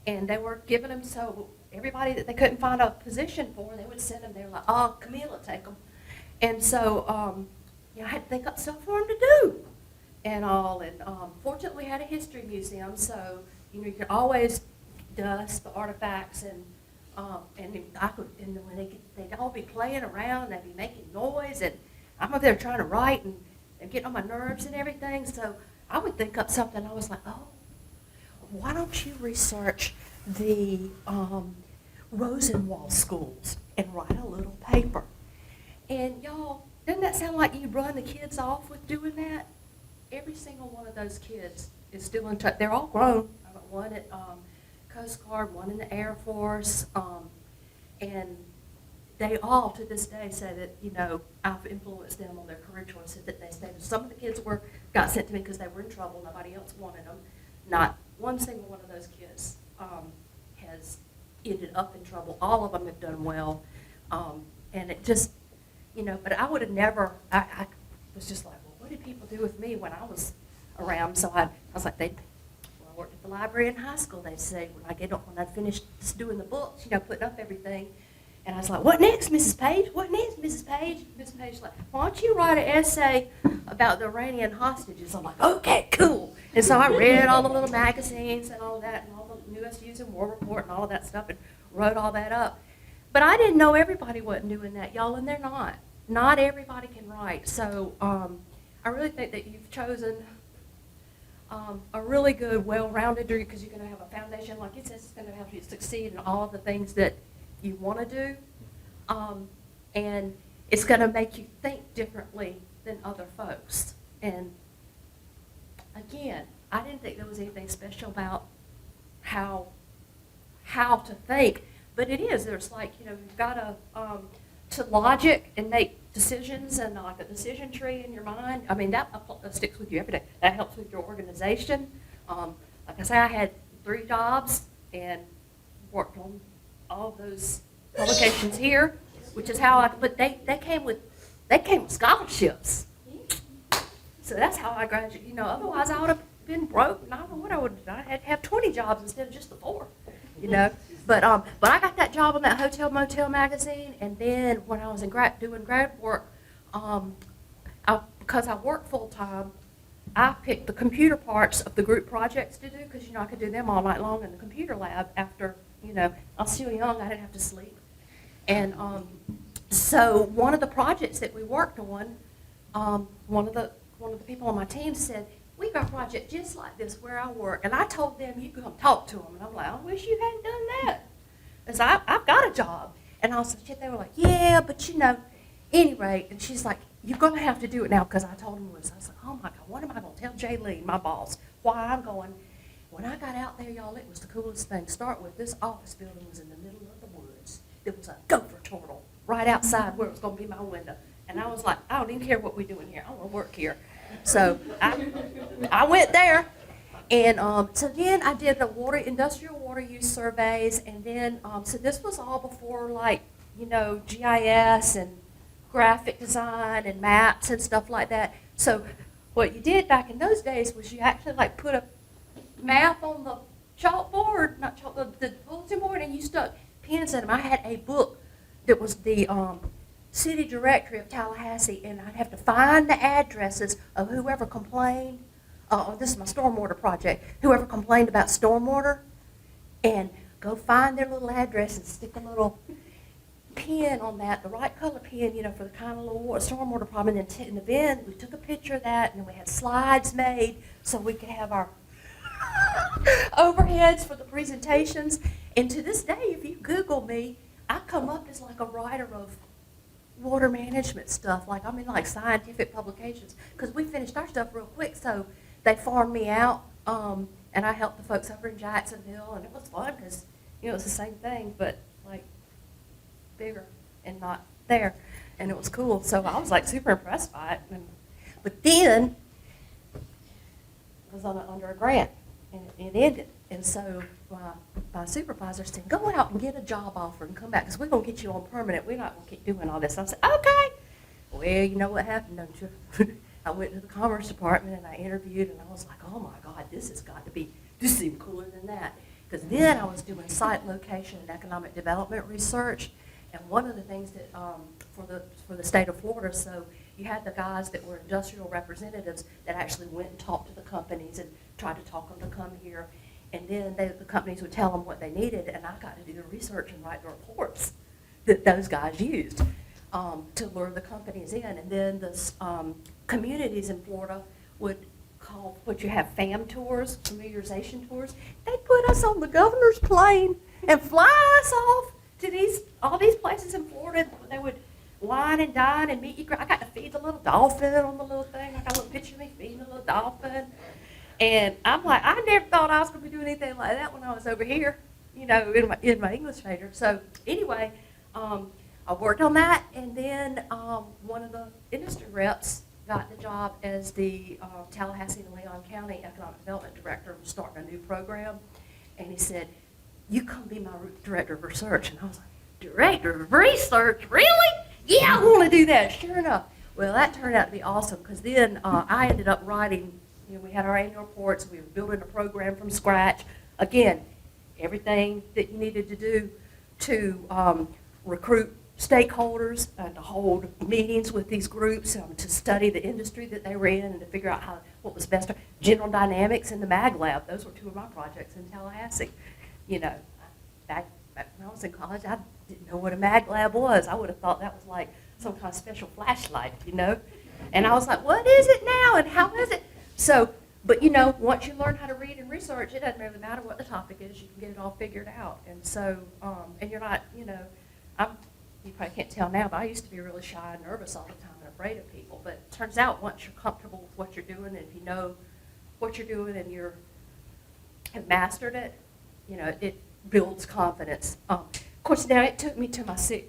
And they were giving them, so everybody that they couldn't find a position for, they would send them, they were like, oh, Camille will take them. And so, I had to think up stuff for them to do and all. And fortunately, we had a history museum, so, you could always dust the artifacts and when they'd all be playing around, they'd be making noise, and I'm up there trying to write and getting on my nerves and everything. So I would think up something. I was like, oh, why don't you research the Rosenwald schools and write a little paper? And y'all, doesn't that sound like you run the kids off with doing that? Every single one of those kids is still in touch. They're all grown. I got one at Coast Guard, one in the Air Force, and they all to this day say that, I've influenced them on their curriculum, said that they said some of the kids got sent to me because they were in trouble, nobody else wanted them. Not one single one of those kids has ended up in trouble. All of them have done well, and it just, but I would have never, I was just like, well, what did people do with me when I was around? So I was like, when I worked at the library in high school, they'd say, when I finished just doing the books, putting up everything, and I was like, what next, Mrs. Page? What next, Mrs. Page? Mrs. Page was like, why don't you write an essay about the Iranian hostages? I'm like, okay, cool. And so I read all the little magazines and all that, and all the U.S. News and War Report and all of that stuff, and wrote all that up. But I didn't know everybody wasn't doing that, y'all, and they're not. Not everybody can write. So I really think that you've chosen a really good, well-rounded degree, because you're going to have a foundation, like it says, it's going to help you succeed in all of the things that you want to do. And it's going to make you think differently than other folks. And again, I didn't think there was anything special about how to think, but it is. There's like, you've got to logic and make decisions and like a decision tree in your mind. I mean, that sticks with you every day. That helps with your organization. Like I say, I had 3 jobs and worked on all of those publications here, which is how but they came with scholarships. So that's how I graduated. Otherwise I would have been broke, and I don't know what I would have done. I had to have 20 jobs instead of just the 4, But I got that job on that Hotel Motel magazine, and then when I was doing grad work, because I worked full time, I picked the computer parts of the group projects to do, because I could do them all night long in the computer lab after, I was still young, I didn't have to sleep. And so one of the projects that we worked on, one of the people on my team said, we got a project just like this where I work. And I told them, you come talk to them. And I'm like, I wish you hadn't done that. Because I've got a job. And they were like, yeah, but anyway. And she's like, you're going to have to do it now, because I told them this. I was like, oh my God, what am I going to tell Jay Lee, my boss, why I'm going? When I got out there, y'all, it was the coolest thing. Start with, this office building was in the middle of the woods. There was a gopher turtle right outside where it was going to be my window. And I was like, I don't even care what we're doing here. I want to work here. So I went there, and so then I did the industrial water use surveys, and then so this was all before GIS and graphic design and maps and stuff like that. So what you did back in those days was you actually put a map on the chalkboard, the bulletin board, and you stuck pins in them. I had a book that was the city directory of Tallahassee, and I'd have to find the addresses of whoever complained. This is my stormwater project. Whoever complained about stormwater, and go find their little address and stick a little pin on that, the right color pin, for the kind of little stormwater problem. And then in the bin, we took a picture of that, and then we had slides made so we could have our overheads for the presentations. And to this day, if you Google me, I come up as a writer of water management stuff, I'm in scientific publications, because we finished our stuff real quick, so they farmed me out, and I helped the folks over in Jacksonville, and it was fun, because it was the same thing, but bigger and not there, and it was cool. So I was super impressed by it. But then I was under a grant, and it ended, and so my supervisor said, go out and get a job offer and come back, because we're going to get you on permanent. We're not going to keep doing all this. I said, okay. Well, you know what happened, don't you? I went to the Commerce Department, and I interviewed, and I was like, oh my God, this seemed cooler than that. Because then I was doing site location and economic development research. And one of the things that, for the state of Florida, so you had the guys that were industrial representatives that actually went and talked to the companies and tried to talk them to come here. And then the companies would tell them what they needed, and I got to do the research and write the reports that those guys used to lure the companies in. And then the communities in Florida would call what you have FAM tours, familiarization tours. They put us on the governor's plane and fly us off to all these places in Florida. They would wine and dine and meet you. I got to feed the little dolphin on the little thing. I got a little picture of me feeding the little dolphin. And I'm like, I never thought I was going to be doing anything like that when I was over here, in my English major. So anyway, I worked on that, and then one of the industry reps got the job as the Tallahassee and Leon County Economic Development Director, starting a new program. And he said, you come be my director of research. And I was like, director of research? Really? Yeah, I want to do that. Sure enough. Well, that turned out to be awesome, because then I ended up writing, we had our annual reports. We were building a program from scratch. Again, everything that you needed to do to recruit stakeholders and to hold meetings with these groups to study the industry that they were in and to figure out what was best. General dynamics in the mag lab, those were two of my projects in Tallahassee. Back when I was in college, I didn't know what a mag lab was. I would have thought that was like some kind of special flashlight, And I was like, what is it now and how is it? So, but once you learn how to read and research, it doesn't really matter what the topic is. You can get it all figured out. And so, and you're not, you probably can't tell now, but I used to be really shy and nervous all the time and afraid of people. But it turns out once you're comfortable with what you're doing, and if you know what you're doing and have mastered it, it builds confidence. Of course, now it took me to my 60s.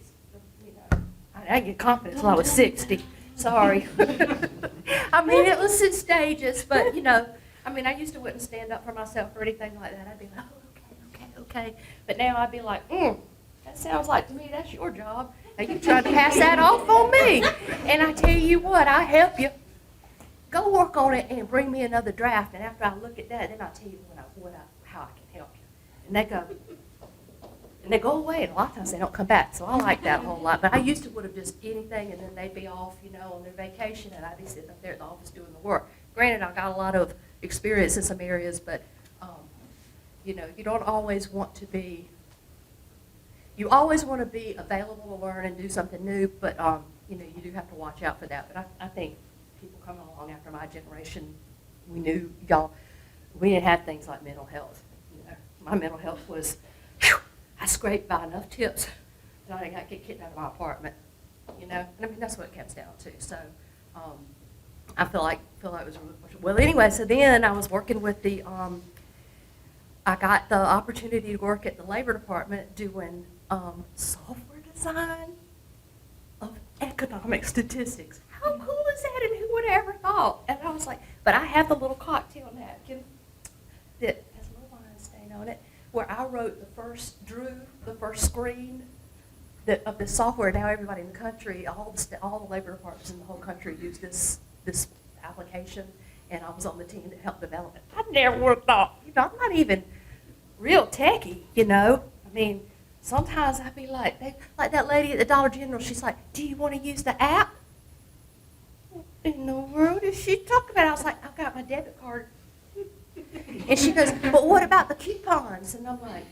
I didn't get confidence until I was 60. Sorry. I mean, it was in stages, but I used to wouldn't stand up for myself or anything like that. I'd be like, oh, okay. But now I'd be like, that sounds like to me that's your job. Now you tried to pass that off on me. And I tell you what, I help you. Go work on it and bring me another draft. And after I look at that, then I'll tell you how I can help you. And they go away, and a lot of times they don't come back. So I like that a whole lot. But I used to would have just anything, and then they'd be off, on their vacation, and I'd be sitting up there at the office doing the work. Granted, I got a lot of experience in some areas, but you don't always want to be. You always want to be available to learn and do something new, but you do have to watch out for that. But I think people coming along after my generation, we didn't have things like mental health. My mental health was, I scraped by enough tips that I didn't got to get kicked out of my apartment. And that's what it comes down to. So I feel like it was well. Anyway, so then I was working with I got the opportunity to work at the Labor Department doing software design of economic statistics. How cool is that, and who would have ever thought? And I was like, but I have the little cocktail napkin that has a little wine stain on it, where I wrote drew the first screen of this software. Now everybody in the country, all the labor departments in the whole country use this application, and I was on the team that helped develop it. I never would have thought, I'm not even real techie, I mean, sometimes I'd be like that lady at the Dollar General, she's like, do you want to use the app? What in the world is she talking about? I was like, I've got my debit card. And she goes, but what about the coupons? And I'm like,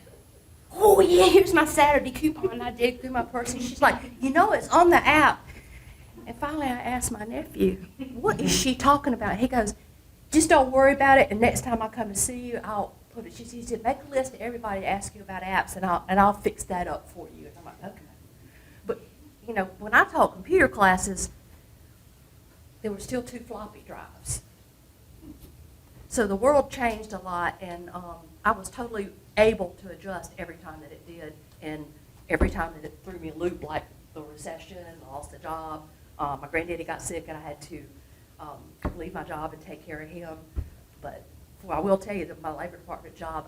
oh yeah, here's my Saturday coupon. And I dig through my purse, and she's like, it's on the app. And finally I asked my nephew, what is she talking about? He goes, just don't worry about it, and next time I come to see you, I'll put it. She said, make a list of everybody to ask you about apps, and I'll fix that up for you. And I'm like, okay. But when I taught computer classes, there were still 2 floppy drives. So the world changed a lot, and I was totally able to adjust every time that it did, and every time that it threw me a loop, like the recession, lost a job. My granddaddy got sick, and I had to leave my job and take care of him. But I will tell you that my labor department job,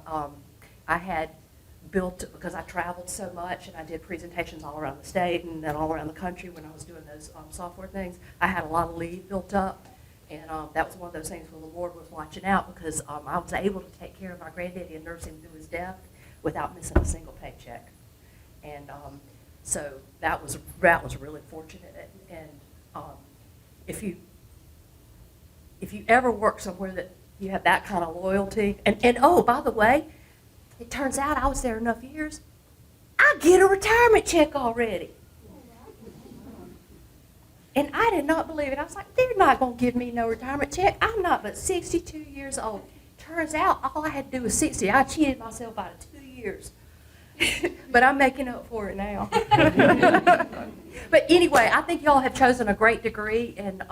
I had built, because I traveled so much and I did presentations all around the state and then all around the country when I was doing those software things, I had a lot of leave built up. And that was one of those things where the Lord was watching out, because I was able to take care of my granddaddy and nurse him through his death. without missing a single paycheck. And so that was really fortunate. And if you ever work somewhere that you have that kind of loyalty, and oh, by the way, it turns out I was there enough years, I get a retirement check already. And I did not believe it. I was like, they're not going to give me no retirement check. I'm not but 62 years old. Turns out all I had to do was 60. I cheated myself out of 2 years. But I'm making up for it now. But anyway, I think y'all have chosen a great degree, and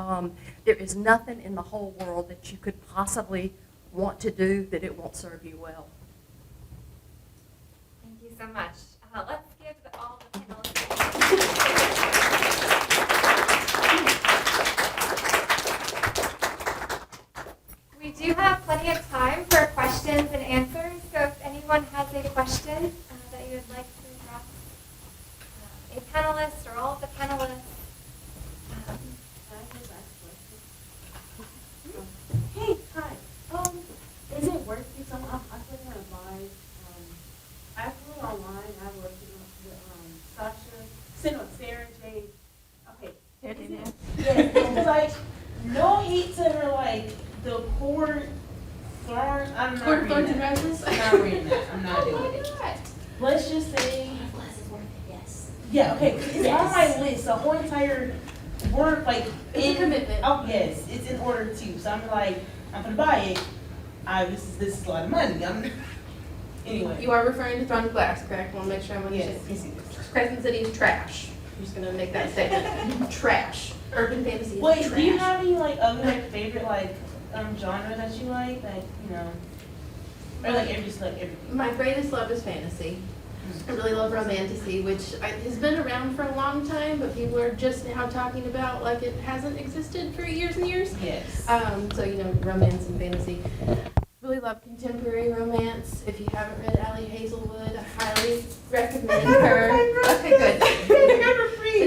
there is nothing in the whole world that you could possibly want to do that it won't serve you well. Thank you so much. Let's give all the panelists. We do have plenty of time for questions and answers, so if anyone has a question that you would like to address a panelist or all of the panelists. Hey, hi. Is it worth it? So I put in advice. I put it online. I worked with Sarah J. Okay. Yes, it's like no hate to her, like the cord thorn. I'm not Cord reading thorns and that. roses? I'm not reading that. I'm not doing it. Let's just say. Yes. Yeah. Okay. It's on my list. The whole entire work, like It's a commitment. Oh yes, it's in order to. So I'm like, I'm gonna buy it. This is a lot of money. Anyway. You are referring to Thorn Glass, correct? I want to make sure I'm Yes. understanding. Crescent City is trash. I'm just gonna make that statement. Trash. Urban fantasy is Wait, trash. do you have any like other like favorite like genre that you like or like every My greatest love is fantasy. I really love romantasy, which has been around for a long time, but people are just now talking about like it hasn't existed for years and years. Yes. So romance and fantasy. Really love contemporary romance. If you haven't read Allie Hazelwood, I highly recommend her. Okay, good.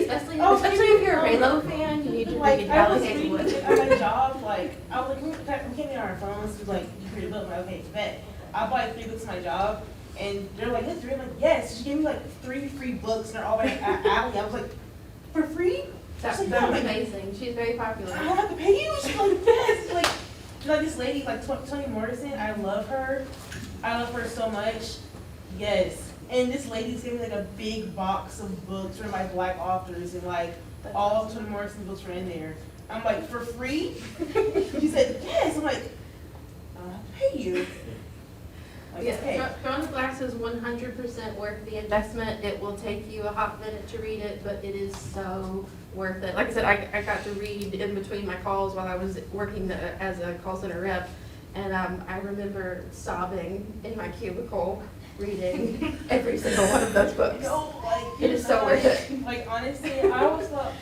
Especially if you're a Raylo fan, you need to read I was Allie reading Hazelwood. it at my job, like I was like, we came in on our phones to like you read a book. I'm like, okay, bet. I buy 3 books at my job, and they're like, let's read. I'm like, yes. She gave me like 3 free books, and they're all by Allie. I was like, for free? That's She's like, amazing. She's very popular. I don't have to pay you. She's like, yes. Like this lady, like Toni Morrison, I love her. I love her so much. Yes. And this lady's giving me like a big box of books from like Black authors, and like all of Toni Morrison's books were in there. I'm like, for free? She said, yes. I'm like, I'll pay you. Like, okay. Yeah, Throne of Glass is 100% worth the investment. It will take you a hot minute to read it, but it is so worth it. Like I said, I got to read in between my calls while I was working as a call center rep, and I remember sobbing in my cubicle reading every single one of those books. No, like, It is so worth it. Like honestly, I always thought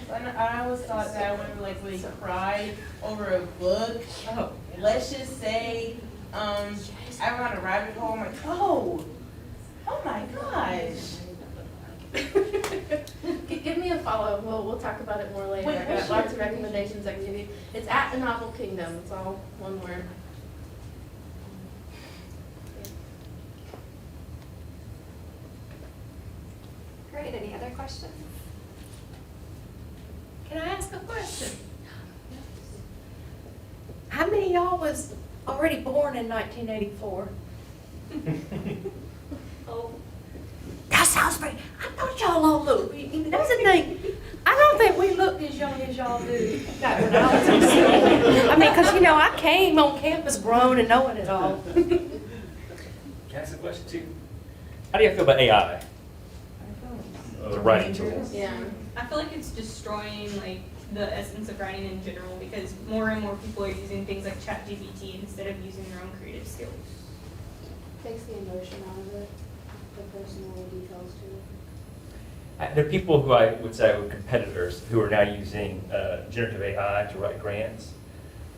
that I would like really cry over a book. Oh, let's just say, I went on a rabbit hole. I'm like, oh my gosh. Give me a follow. We'll talk about it more later. Wait, I got sure. lots of recommendations I can give you. It's at the Novel Kingdom. It's all one word. Great. Any other questions? Can I ask a question? How many of y'all was already born in 1984? Oh. That sounds great. I thought y'all all looked. That's the thing. I don't think we looked as young as y'all do. Back when I was in school. I mean, because I came on campus grown and knowing it all. Can I ask a question too? How do you feel about AI? The writing tools. Yeah. I feel like it's destroying like the essence of writing in general because more and more people are using things like ChatGPT instead of using their own creative skills. Takes the emotion out of it, the personal details to it. There are people who I would say are competitors who are now using generative AI to write grants.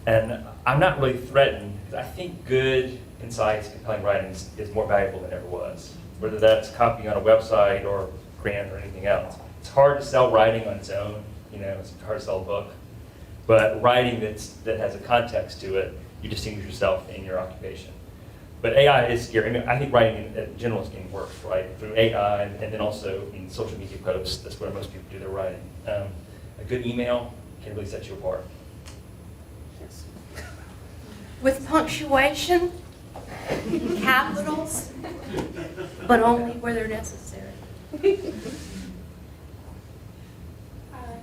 And I'm not really threatened because I think good, concise, compelling writing is more valuable than ever was. Whether that's copying on a website or grant or anything else. It's hard to sell writing on its own. It's hard to sell a book. But writing that has a context to it, you distinguish yourself in your occupation. But AI is scary. I mean, I think writing in general is getting worse, right? Through AI, and then also in social media posts, that's where most people do their writing. A good email can really set you apart. With punctuation, capitals, but only where they're necessary. Hi.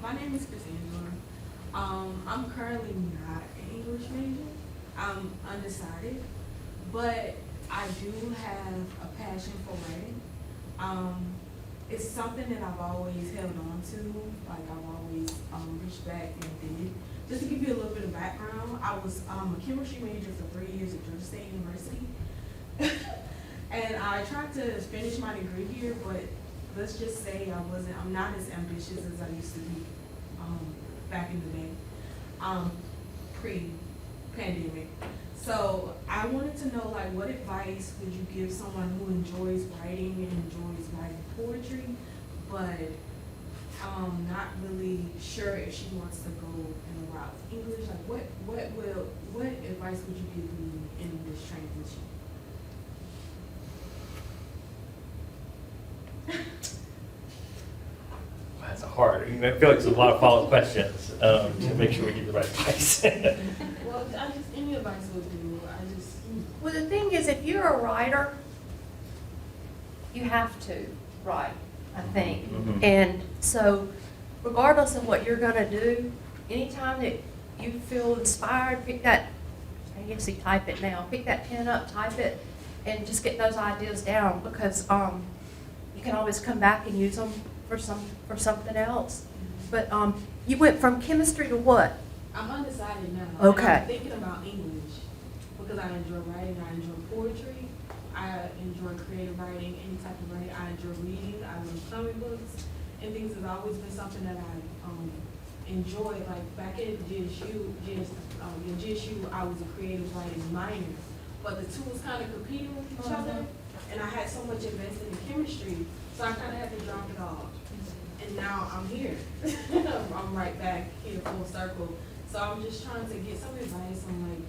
My name is Cassandra. I'm currently not an English major. I'm undecided, but I do have a passion for writing. It's something that I've always held on to, like I've always reached back and did. Just to give you a little bit of background, I was a chemistry major for 3 years at Georgia State University. And I tried to finish my degree here, but let's just say I'm not as ambitious as I used to be back in the day, pre-pandemic. So I wanted to know, like, what advice would you give someone who enjoys writing and enjoys writing poetry, but not really sure if she wants to go in the route of English? Like, what advice would you give me in this transition? That's hard. I feel like there's a lot of follow-up questions to make sure we get the right advice. Well, any advice would do. Well, the thing is, if you're a writer, you have to write, I think. Mhm. And so, regardless of what you're gonna do, anytime that you feel inspired, pick that, I guess you type it now, pick that pen up, type it, and just get those ideas down, because you can always come back and use them for something else. But you went from chemistry to what? I'm undecided now. Okay. And I'm thinking about English because I enjoy writing, I enjoy poetry, I enjoy creative writing, any type of writing. I enjoy reading, I read comic books, and things have always been something that I enjoy. Like back at GSU, I was a creative writing minor, but the two was kind of competing with each other, and I had so much invested in chemistry, so I kind of had to drop it off. And now I'm here. I'm right back here full circle. So I'm just trying to get some advice on, like,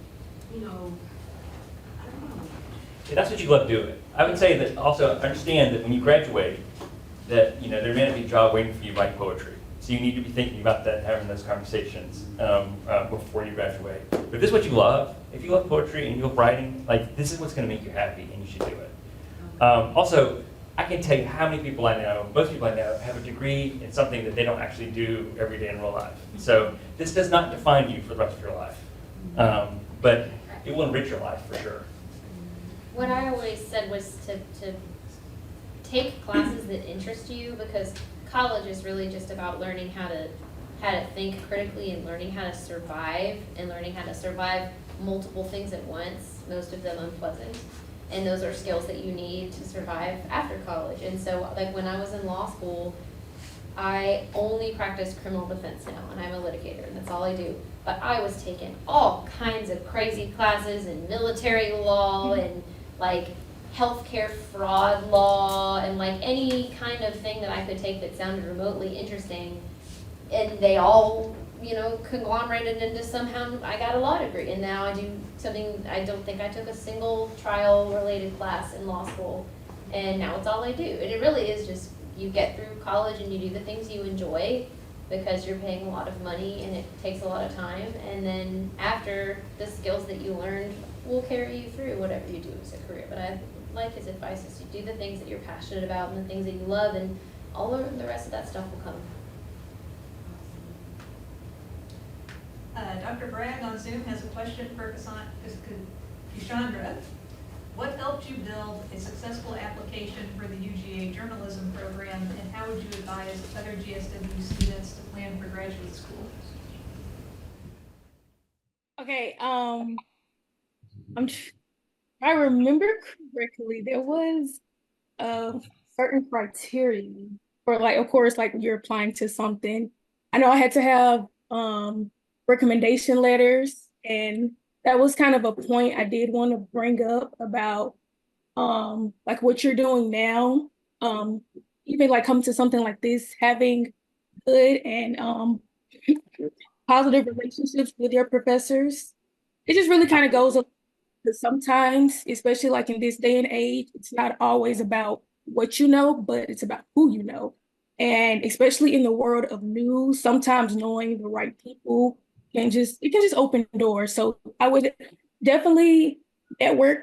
I don't know. Yeah, that's what you love doing. I would say that also understand that when you graduate, that there may not be a job waiting for you writing poetry. So you need to be thinking about that and having those conversations before you graduate. But if this is what you love, if you love poetry and you love writing, like this is what's going to make you happy, and you should do it. Also, I can tell you how many people I know, most people I know, have a degree in something that they don't actually do every day in real life. So this does not define you for the rest of your life, but it will enrich your life for sure. What I always said was to take classes that interest you, because college is really just about learning how to think critically and learning how to survive multiple things at once, most of them unpleasant. And those are skills that you need to survive after college. And so, like when I was in law school, I only practice criminal defense now, and I'm a litigator, and that's all I do. But I was taking all kinds of crazy classes in military law and like healthcare fraud law and like any kind of thing that I could take that sounded remotely interesting. And they all, conglomerated into somehow I got a law degree. And now I do something, I don't think I took a single trial-related class in law school. And now it's all I do. And it really is just, you get through college and you do the things you enjoy because you're paying a lot of money and it takes a lot of time. And then after, the skills that you learned will carry you through whatever you do as a career. But I like his advice is to do the things that you're passionate about and the things that you love, and all of the rest of that stuff will come. Dr. Bragg on Zoom has a question for Keshondra. What helped you build a successful application for the UGA journalism program, and how would you advise other GSW students to plan for graduate school? Okay, if I remember correctly, there was a certain criteria for, like, of course, like you're applying to something. I know I had to have recommendation letters, and that was kind of a point I did want to bring up about like what you're doing now. Even like coming to something like this, having good and positive relationships with your professors. It just really kind of goes Because sometimes, especially like in this day and age, it's not always about what you know, but it's about who you know. And especially in the world of news, sometimes knowing the right people it can just open doors. So I would definitely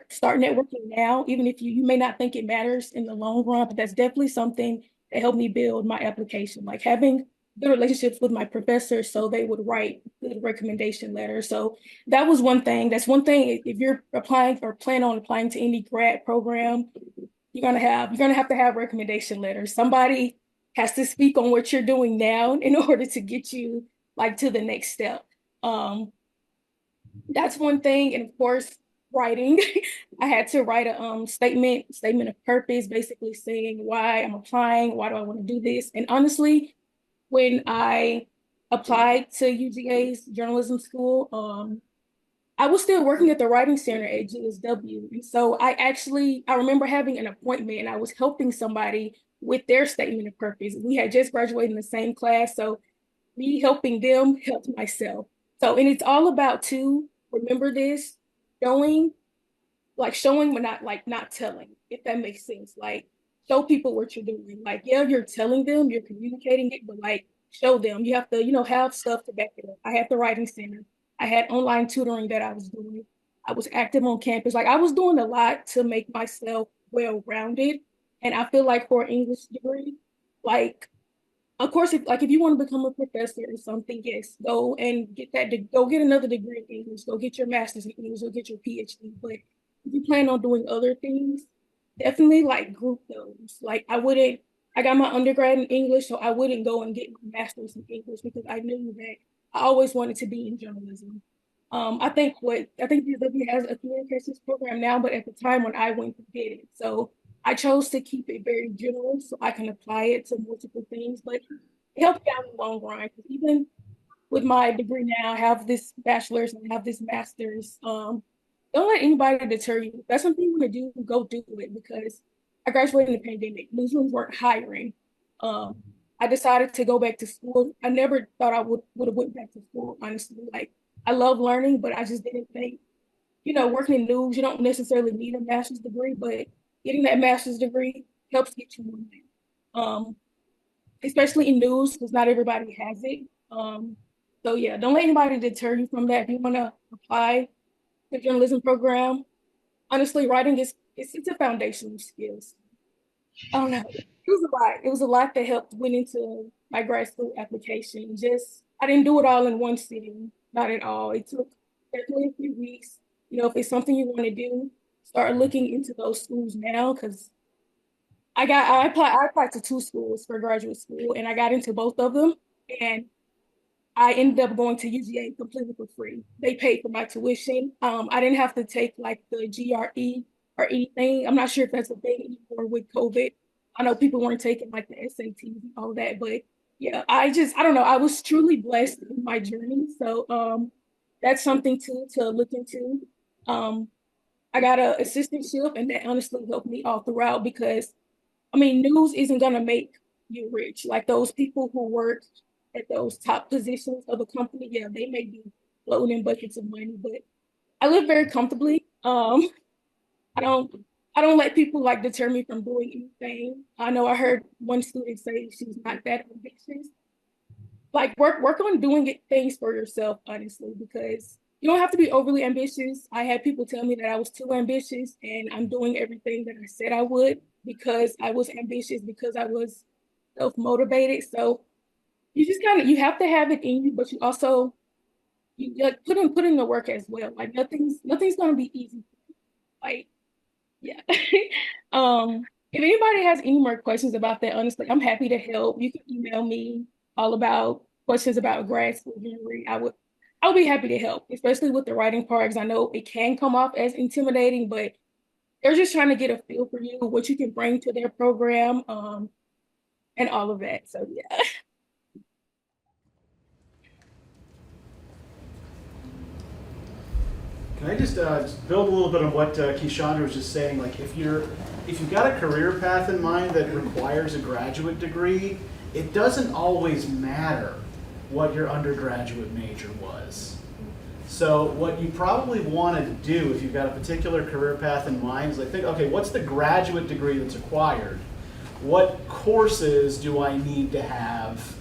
start networking now, even if you may not think it matters in the long run, but that's definitely something that helped me build my application. Like having good relationships with my professors so they would write good recommendation letters. So that was one thing. That's one thing. If you're applying or plan on applying to any grad program, you're gonna have to have recommendation letters. Somebody has to speak on what you're doing now in order to get you like to the next step. Um, that's one thing, and of course, writing. I had to write a statement of purpose, basically saying why I'm applying, why do I want to do this, and honestly, when I applied to UGA's journalism school, I was still working at the Writing Center at GSW. And so I remember having an appointment and I was helping somebody with their statement of purpose. We had just graduated in the same class. So me helping them helped myself. So, and it's all about remember this, showing, showing, but not telling, if that makes sense. Like show people what you're doing. Like, yeah, you're telling them, you're communicating it, but like show them. You have to, have stuff to back it up. I had the Writing Center. I had online tutoring that I was doing. I was active on campus. Like I was doing a lot to make myself well-rounded. And I feel like for an English degree, like, of course, if you want to become a professor or something, yes, go and go get another degree in English, go get your master's in English, go get your PhD. But if you plan on doing other things, definitely like group those. Like I got my undergrad in English, so I wouldn't go and get my master's in English because I knew that I always wanted to be in journalism. I think DW has a communications program now, but at the time when I went to get it, so I chose to keep it very general so I can apply it to multiple things. But it helped me out in the long run because even with my degree now, I have this bachelor's and I have this master's. Don't let anybody deter you. If that's something you want to do, go do it because I graduated in the pandemic. Newsrooms weren't hiring. I decided to go back to school. I never thought I would have went back to school, honestly. Like I love learning, but I just didn't think, working in news, you don't necessarily need a master's degree, but getting that master's degree helps get you one thing. Especially in news, because not everybody has it. So yeah, don't let anybody deter you from that. If you want to apply to the journalism program, honestly, writing it's a foundational skills. I don't know. It was a lot. It was a lot that went into my grad school application. I didn't do it all in one sitting, not at all. It took definitely a few weeks. If it's something you want to do, start looking into those schools now because I applied to 2 schools for graduate school and I got into both of them and I ended up going to UGA completely for free. They paid for my tuition. I didn't have to take like the GRE or anything. I'm not sure if that's a thing anymore with COVID. I know people weren't taking like the SATs and all that, but yeah, I don't know. I was truly blessed in my journey. So that's something to look into. I got an assistantship and that honestly helped me all throughout because news isn't gonna make you rich. Like those people who work at those top positions of a company, yeah, they may be floating in buckets of money, but I live very comfortably. I don't let people like deter me from doing anything. I know I heard one student say she's not that ambitious. Like work on doing things for yourself, honestly, because you don't have to be overly ambitious. I had people tell me that I was too ambitious and I'm doing everything that I said I would because I was ambitious, because I was self-motivated. So you just you have to have it in you, but you also like put in the work as well. Like nothing's gonna be easy. Like, yeah. If anybody has any more questions about that, honestly, I'm happy to help. You can email me all about questions about grad school jewelry. I'll be happy to help, especially with the writing part, because I know it can come off as intimidating, but they're just trying to get a feel for you, what you can bring to their program, and all of that. So yeah. Can I just build a little bit on what Keshondra was just saying? Like, if you've got a career path in mind that requires a graduate degree, it doesn't always matter what your undergraduate major was. So what you probably want to do if you've got a particular career path in mind is like think, okay, what's the graduate degree that's required? What courses do I need to have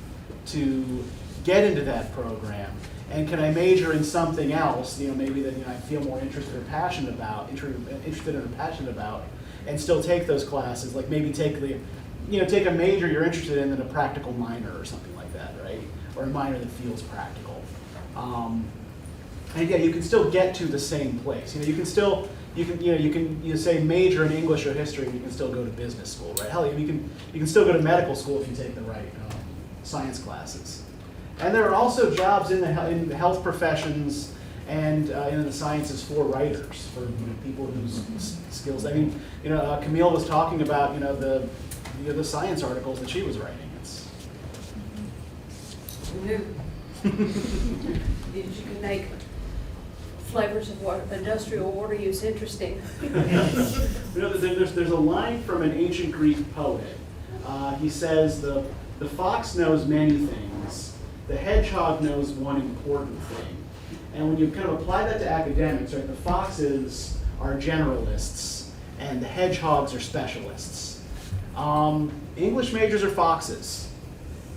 to get into that program? And can I major in something else, maybe that I feel more interested or passionate about, and still take those classes, like maybe take take a major you're interested in and a practical minor or something like that, right? Or a minor that feels practical. And again, you can still get to the same place. You can say major in English or history, and you can still go to business school, right? Hell, you can still go to medical school if you take the right science classes. And there are also jobs in the health professions and in the sciences for writers, for people whose skills. I mean, Camille was talking about the science articles that she was writing. It's You can make flavors of industrial water use interesting. There's a line from an ancient Greek poet. He says, the fox knows many things, the hedgehog knows one important thing. And when you kind of apply that to academics, right, the foxes are generalists and the hedgehogs are specialists. English majors are foxes.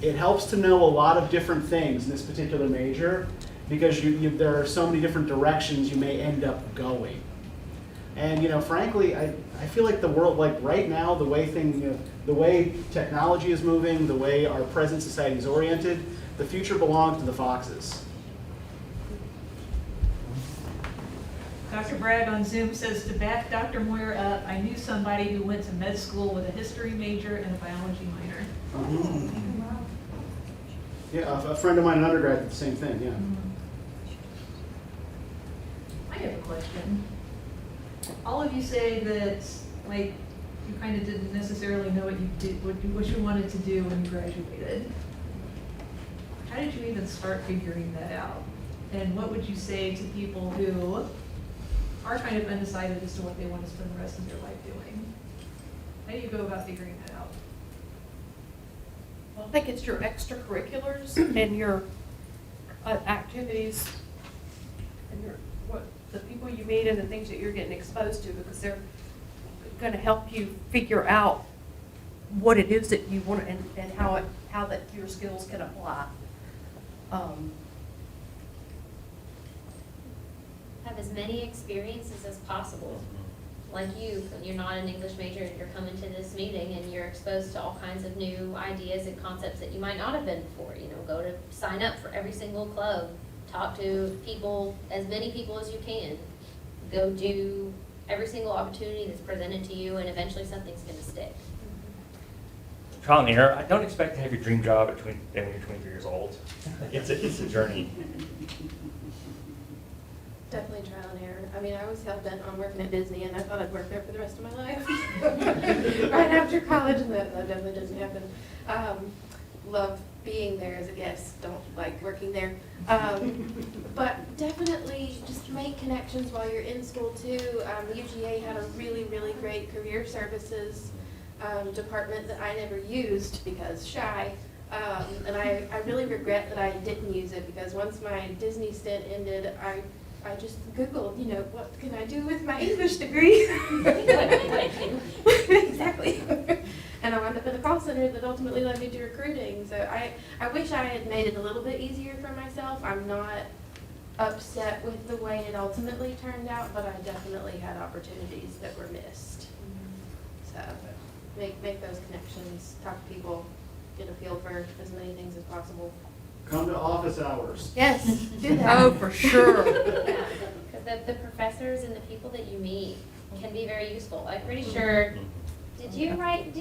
It helps to know a lot of different things in this particular major because there are so many different directions you may end up going. And frankly, I feel like the world, like right now, the way the way technology is moving, the way our present society is oriented, the future belongs to the foxes. Dr. Bragg on Zoom says, to back Dr. Moyer up, I knew somebody who went to med school with a history major and a biology minor. Mm-hmm. Yeah, a friend of mine in undergrad did the same thing, yeah. I have a question. All of you say that, like, you kind of didn't necessarily know what you wanted to do when you graduated. How did you even start figuring that out? And what would you say to people who are kind of undecided as to what they want to spend the rest of their life doing? How do you go about figuring that out? Well, I think it's your extracurriculars and your activities and the people you meet and the things that you're getting exposed to, because they're going to help you figure out what it is that you want and how that your skills can apply. Have as many experiences as possible. Like you're not an English major, you're coming to this meeting and you're exposed to all kinds of new ideas and concepts that you might not have been before. Go to sign up for every single club, talk to people, as many people as you can. Go do every single opportunity that's presented to you, and eventually something's going to stick. Trial and error. I don't expect to have your dream job when you're 23 years old. It's a journey. Definitely trial and error. I mean, I was hell bent on working at Disney, and I thought I'd work there for the rest of my life. Right after college, and that definitely doesn't happen. Love being there as a guest. Don't like working there. But definitely just make connections while you're in school too. UGA had a really, really great career services department that I never used because shy. And I really regret that I didn't use it, because once my Disney stint ended, I just Googled, what can I do with my English degree? Exactly. And I wound up in a call center that ultimately led me to recruiting. So I wish I had made it a little bit easier for myself. I'm not upset with the way it ultimately turned out, but I definitely had opportunities that were missed. So make those connections, talk to people, get a feel for as many things as possible. Come to office hours. Yes, do that. Oh, for sure. Yeah, because the professors and the people that you meet can be very useful. I'm pretty sure. Didn't you write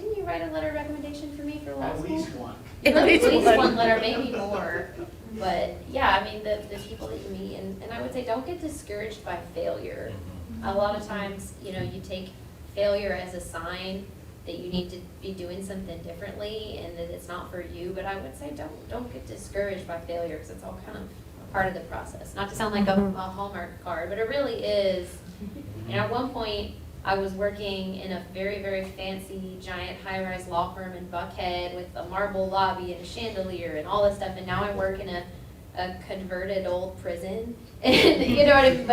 a letter of recommendation for me for law At school? least one. At least one letter, maybe more. But yeah, I mean, the people that you meet, and I would say don't get discouraged by failure. A lot of times, you take failure as a sign that you need to be doing something differently and that it's not for you. But I would say don't get discouraged by failure, because it's all kind of a part of the process. Not to sound like a Hallmark card, but it really is. And at one point, I was working in a very, very fancy, giant, high-rise law firm in Buckhead with a marble lobby and a chandelier and all this stuff. And now I work in a a converted old prison, and you know what I mean.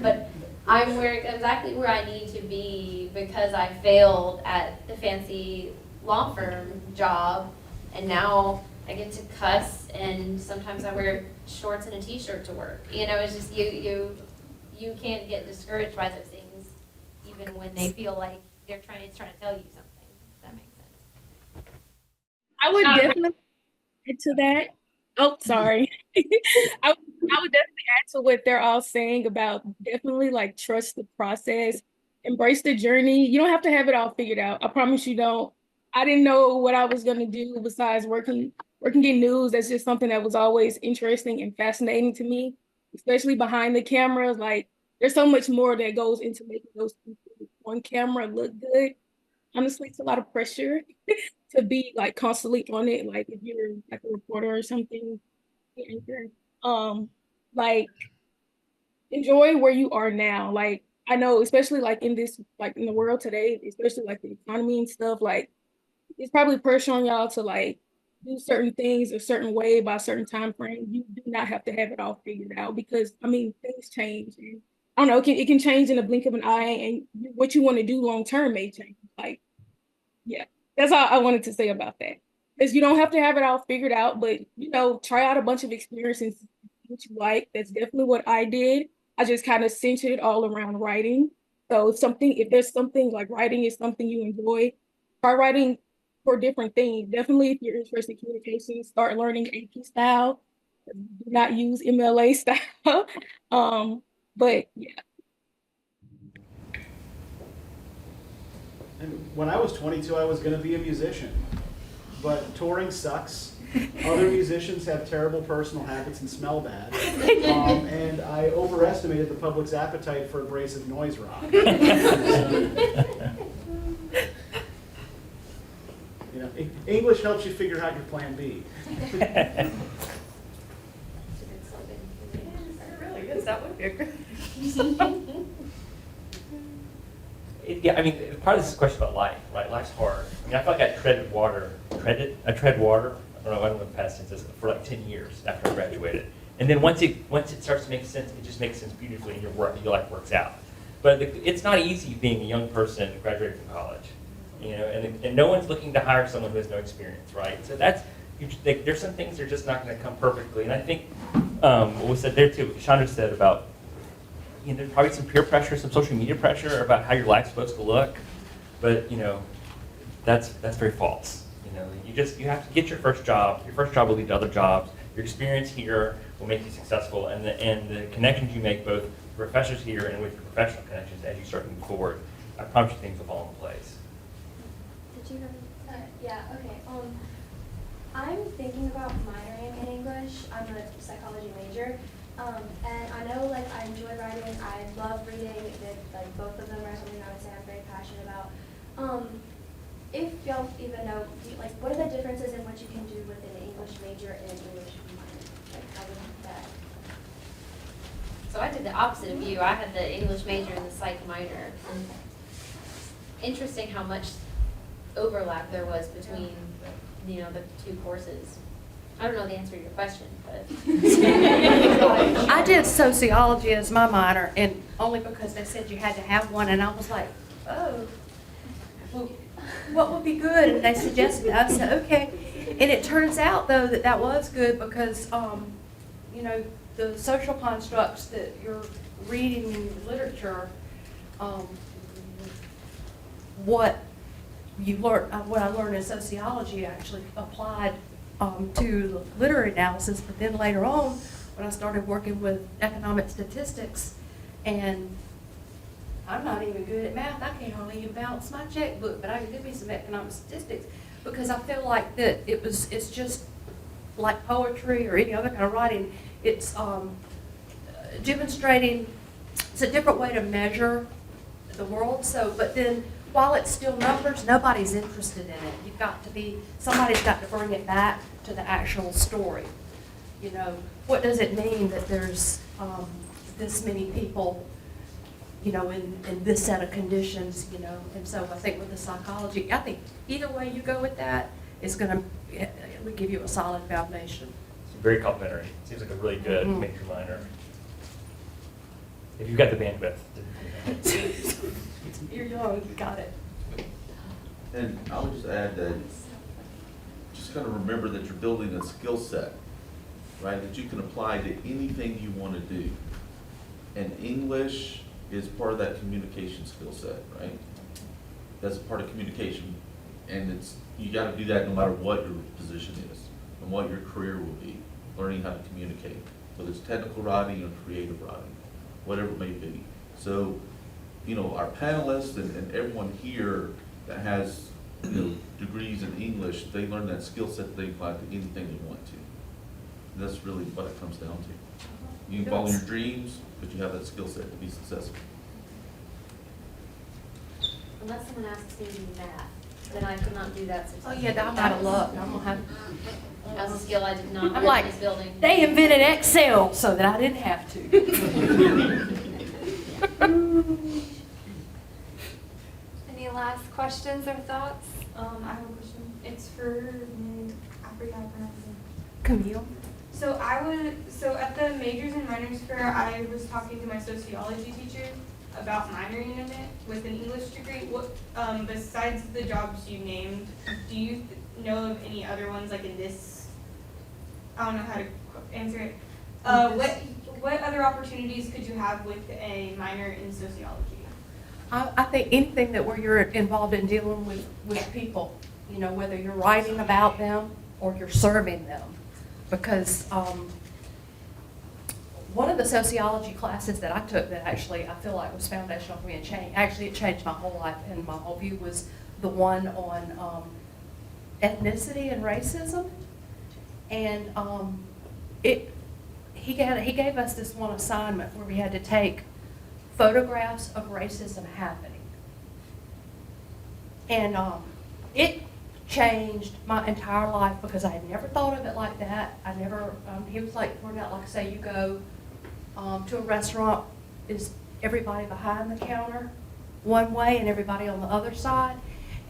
But I'm exactly where I need to be because I failed at the fancy law firm job, and now I get to cuss, and sometimes I wear shorts and a t-shirt to work. You know, it's just you can't get discouraged by those things, even when they feel like it's trying to tell you something. If that makes sense. I would definitely add to that. Oh, sorry. I would definitely add to what they're all saying about definitely like trust the process, embrace the journey. You don't have to have it all figured out. I promise you don't. I didn't know what I was going to do besides working in news. That's just something that was always interesting and fascinating to me, especially behind the camera. Like there's so much more that goes into making those people on camera look good. Honestly, it's a lot of pressure to be like constantly on it. Like if you're like a reporter or something, anchor, like enjoy where you are now. Like I know, especially like in this, like in the world today, especially like the economy and stuff, like it's probably pressure on y'all to like do certain things a certain way by a certain time frame. You do not have to have it all figured out because I mean things change. And, I don't know, it can change in a blink of an eye, and what you want to do long term may change. Like, yeah, that's all I wanted to say about that. Because you don't have to have it all figured out, but you know, try out a bunch of experiences what you like. That's definitely what I did. I just kind of centered it all around writing. So if there's something like writing is something you enjoy, try writing for different things. Definitely, if you're interested in communication, start learning AP style. Do not use MLA style. But yeah. And when I was 22, I was going to be a musician. But touring sucks. Other musicians have terrible personal habits and smell bad. And I overestimated the public's appetite for abrasive noise rock. You know, English helps you figure out your plan B. It really is. That would be a good. Yeah, I mean, part of this is a question about life, right? Life's hard. I mean, I feel like I tread water. I tread water. I don't know the past tense is for like 10 years after I graduated. And then once it starts to make sense, it just makes sense beautifully, and your life works out. But it's not easy being a young person graduating from college, you know. And no one's looking to hire someone who has no experience, right? So there's some things that are just not going to come perfectly. And I think what was said there too, what Keshondra said about, you know, there's probably some peer pressure, some social media pressure about how your life's supposed to look, but you know, that's very false. You know, you have to get your first job. Your first job will lead to other jobs. Your experience here will make you successful, and the connections you make both with professors here and with your professional connections as you start moving forward, I promise you things will fall into place. Did you have yeah, okay. I'm thinking about minoring in English. I'm a psychology major. And I know, like, I enjoy writing. I love reading. Like, both of them are something I would say I'm very passionate about. If y'all even know, like, what are the differences in what you can do with an English major and an English minor? Like, how would that? So I did the opposite of you. I had the English major and the psych minor. Interesting how much overlap there was between, you know, the two courses. I don't know the answer to your question, but. I did sociology as my minor, and only because they said you had to have one, and I was like, oh, well, what would be good? And they suggested, I said, okay. And it turns out, though, that was good because, you know, the social constructs that you're reading in literature, what I learned in sociology actually applied to literary analysis, but then later on, when I started working with economic statistics, and I'm not even good at math, I can't hardly even balance my checkbook, but I can give me some economic statistics, because I feel like that it's just like poetry or any other kind of writing. It's demonstrating, it's a different way to measure the world. So, but then while it's still numbers, nobody's interested in it. Somebody's got to bring it back to the actual story. You know, what does it mean that there's this many people, you know, in this set of conditions, you know? And so I think with the psychology, I think either way you go with that, it's going to give you a solid foundation. very complimentary. Seems like a really good major minor. If you've got the bandwidth. You're young, you got it. And I would just add that, just kind of remember that you're building a skill set, right, that you can apply to anything you want to do. And English is part of that communication skill set, right? That's a part of communication. And you got to do that no matter what your position is and what your career will be, learning how to communicate, whether it's technical writing or creative writing, whatever it may be. So, our panelists and everyone here that has, degrees in English, they learn that skill set that they apply to anything they want to. And that's really what it comes down to. You can follow your dreams, but you have that skill set to be successful. Unless someone asks me to do math, then I could not do that Oh, successfully. yeah, I'm out of luck. I'm gonna have, That was a skill I did not I'm learn like, in this building. they invented Excel so that I didn't have to. Any last questions or thoughts? I have a question. It's for, I forgot how to pronounce it. Camille? So at the majors and minors fair, I was talking to my sociology teacher about minoring in it with an English degree. What, besides the jobs you named, do you know of any other ones like in this? I don't know how to answer it. What other opportunities could you have with a minor in sociology? I think anything that where you're involved in dealing with people, whether you're writing about them or you're serving them. Because one of the sociology classes that I took that actually I feel like was foundational for me and it changed my whole life and my whole view was the one on ethnicity and racism. And he gave us this one assignment where we had to take photographs of racism happening. And it changed my entire life because I had never thought of it like that. I never, he was like, we're not like, say you go to a restaurant, is everybody behind the counter one way and everybody on the other side?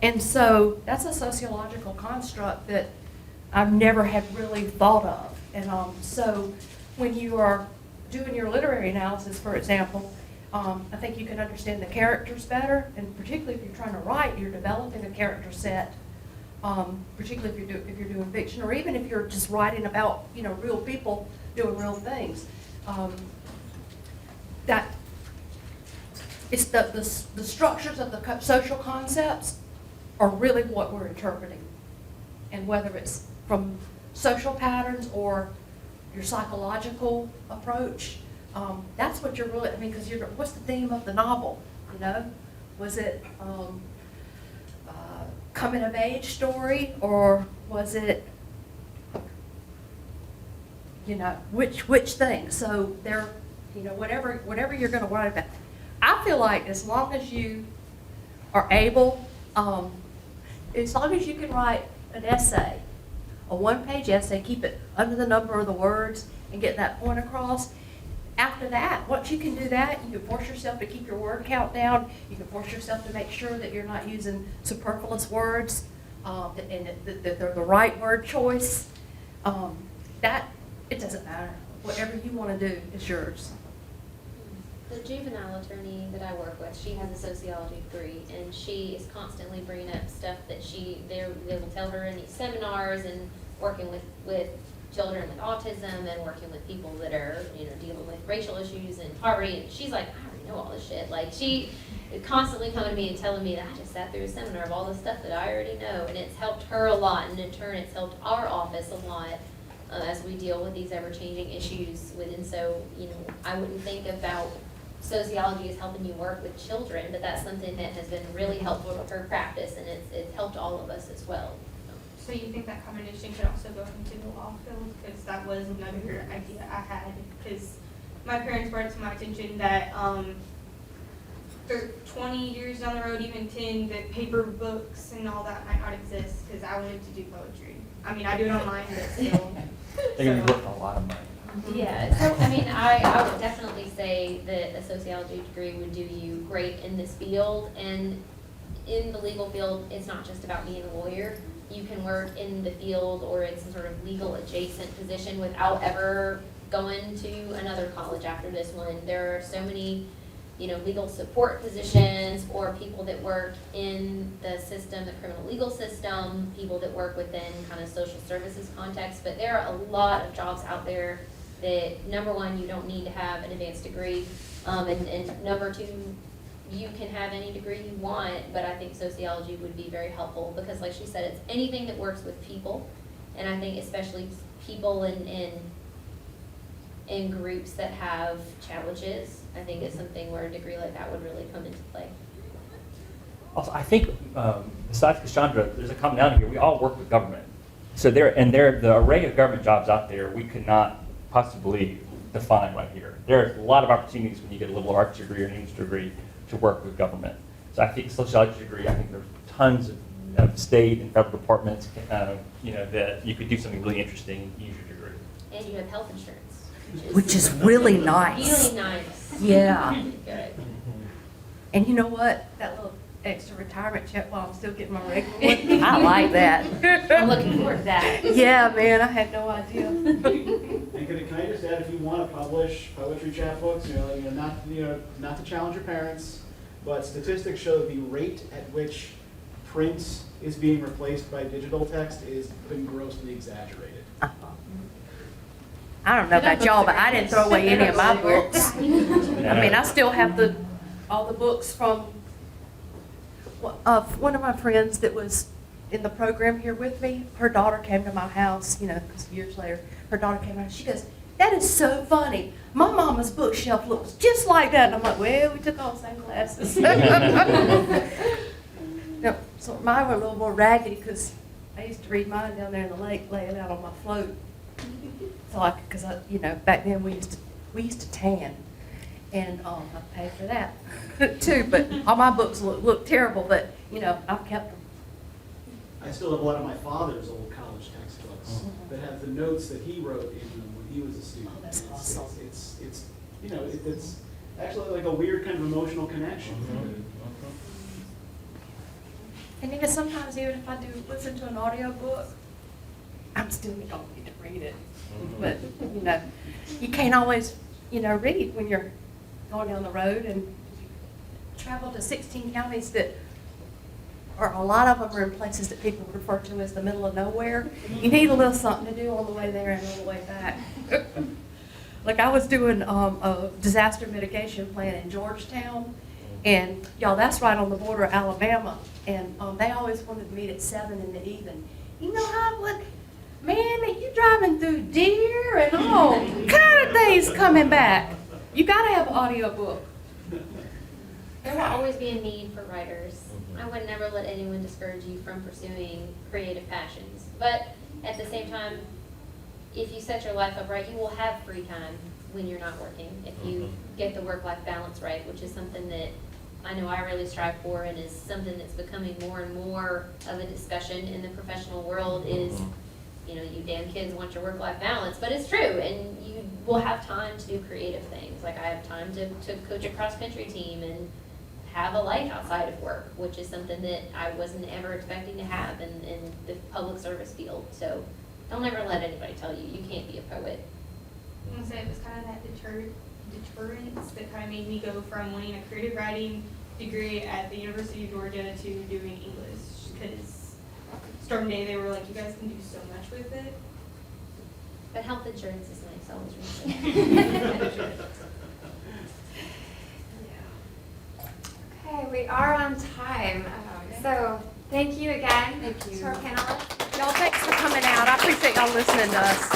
And so that's a sociological construct that I've never had really thought of. And so when you are doing your literary analysis, for example, I think you can understand the characters better, and particularly if you're trying to write, you're developing a character set. Particularly if you're doing fiction, or even if you're just writing about real people doing real things. That it's the structures of the social concepts are really what we're interpreting, and whether it's from social patterns or your psychological approach, that's what you're really. Because what's the theme of the novel? Was it coming of age story, or was it which thing? So there, whatever you're going to write about. I feel like as long as you are able, as long as you can write an essay, a one-page essay, keep it under the number of the words and get that point across. After that, once you can do that, you can force yourself to keep your word count down. You can force yourself to make sure that you're not using superfluous words, and that they're the right word choice. That, it doesn't matter. Whatever you want to do is yours. The juvenile attorney that I work with, she has a sociology degree, and she is constantly bringing up stuff that they will tell her in these seminars, and working with children with autism and working with people that are dealing with racial issues and poverty. And she's like, I already know all this shit. Like, she is constantly coming to me and telling me that I just sat through a seminar of all the stuff that I already know, and it's helped her a lot, and in turn it's helped our office a lot as we deal with these ever-changing issues. And so I wouldn't think about sociology as helping you work with children, but that's something that has been really helpful to her practice, and it's helped all of us as well. So you think that combination could also go into the law field? Because that was another idea I had. Because my parents brought it to my attention that 20 years down the road, even 10, that paper books and all that might not exist. Because I wanted to do poetry. I mean, I do it online, but still. They're going to be worth a lot of money. Yeah, so I would definitely say that a sociology degree would do you great in this field. And in the legal field, it's not just about being a lawyer. you can work in the field or in some sort of legal adjacent position without ever going to another college after this one. There are so many, legal support positions or people that work in the system, the criminal legal system, people that work within kind of social services context. But there are a lot of jobs out there that, number one, you don't need to have an advanced degree. And number two, you can have any degree you want, but I think sociology would be very helpful because, like she said, it's anything that works with people. And I think especially people in groups that have challenges, I think it's something where a degree like that would really come into play. Also, I think besides Keshondra, there's a commonality here. We all work with government. So the array of government jobs out there, we could not possibly define right here. There's a lot of opportunities when you get a liberal arts degree or an English degree to work with government. So I think sociology degree, I think there's tons of state and federal departments, that you could do something really interesting and use your degree. And you have health insurance. Which is really nice. Really nice. Yeah. Really good. And you know what? That little extra retirement check while I'm still getting my regular one, I like that. I'm looking forward to that. Yeah, man, I had no idea. And can I just add, if you want to publish poetry chapbooks, not to challenge your parents, but statistics show the rate at which print is being replaced by digital text is been grossly exaggerated. I don't know about y'all, but I didn't throw away any of my books. I mean, I still have all the books from one of my friends that was in the program here with me. Her daughter came to my house, because years later, her daughter came out. She goes, "That is so funny. My mama's bookshelf looks just like that." And I'm like, "Well, we took all the same classes." No, so mine were a little more raggedy because I used to read mine down there in the lake, laying out on my float. So because back then we used to tan, and I paid for that too. But all my books look terrible, but I've kept them. I still have a lot of my father's old college textbooks that have the notes that he wrote in them when he was a student. Oh, that's awesome. It's actually like a weird kind of emotional connection. And sometimes even if I do listen to an audio book, I'm still going to need to read it. But you can't always read when you're going down the road and travel to 16 counties that are, a lot of them are in places that people refer to as the middle of nowhere. You need a little something to do on the way there and on the way back. Like I was doing a disaster mitigation plan in Georgetown, and y'all, that's right on the border of Alabama, and they always wanted to meet at 7 in the evening. You know how, man, you driving through deer and all kind of things coming back. You got to have an audio book. There will always be a need for writers. I would never let anyone discourage you from pursuing creative passions. But at the same time, if you set your life up right, you will have free time when you're not working. If you get the work-life balance right, which is something that I know I really strive for and is something that's becoming more and more of a discussion in the professional world is, you damn kids want your work-life balance, but it's true, and you will have time to do creative things. Like I have time to coach a cross-country team and have a life outside of work, which is something that I wasn't ever expecting to have in the public service field. So don't ever let anybody tell you you can't be a poet. I'm gonna say it was kind of that deterrence that kind of made me go from wanting a creative writing degree at the University of Georgia to doing English, because starting day they were like, you guys can do so much with it. But health insurance is nice, always remember. Okay, we are on time. So thank you again to our panelists. Y'all, thanks for coming out. I appreciate y'all listening to us.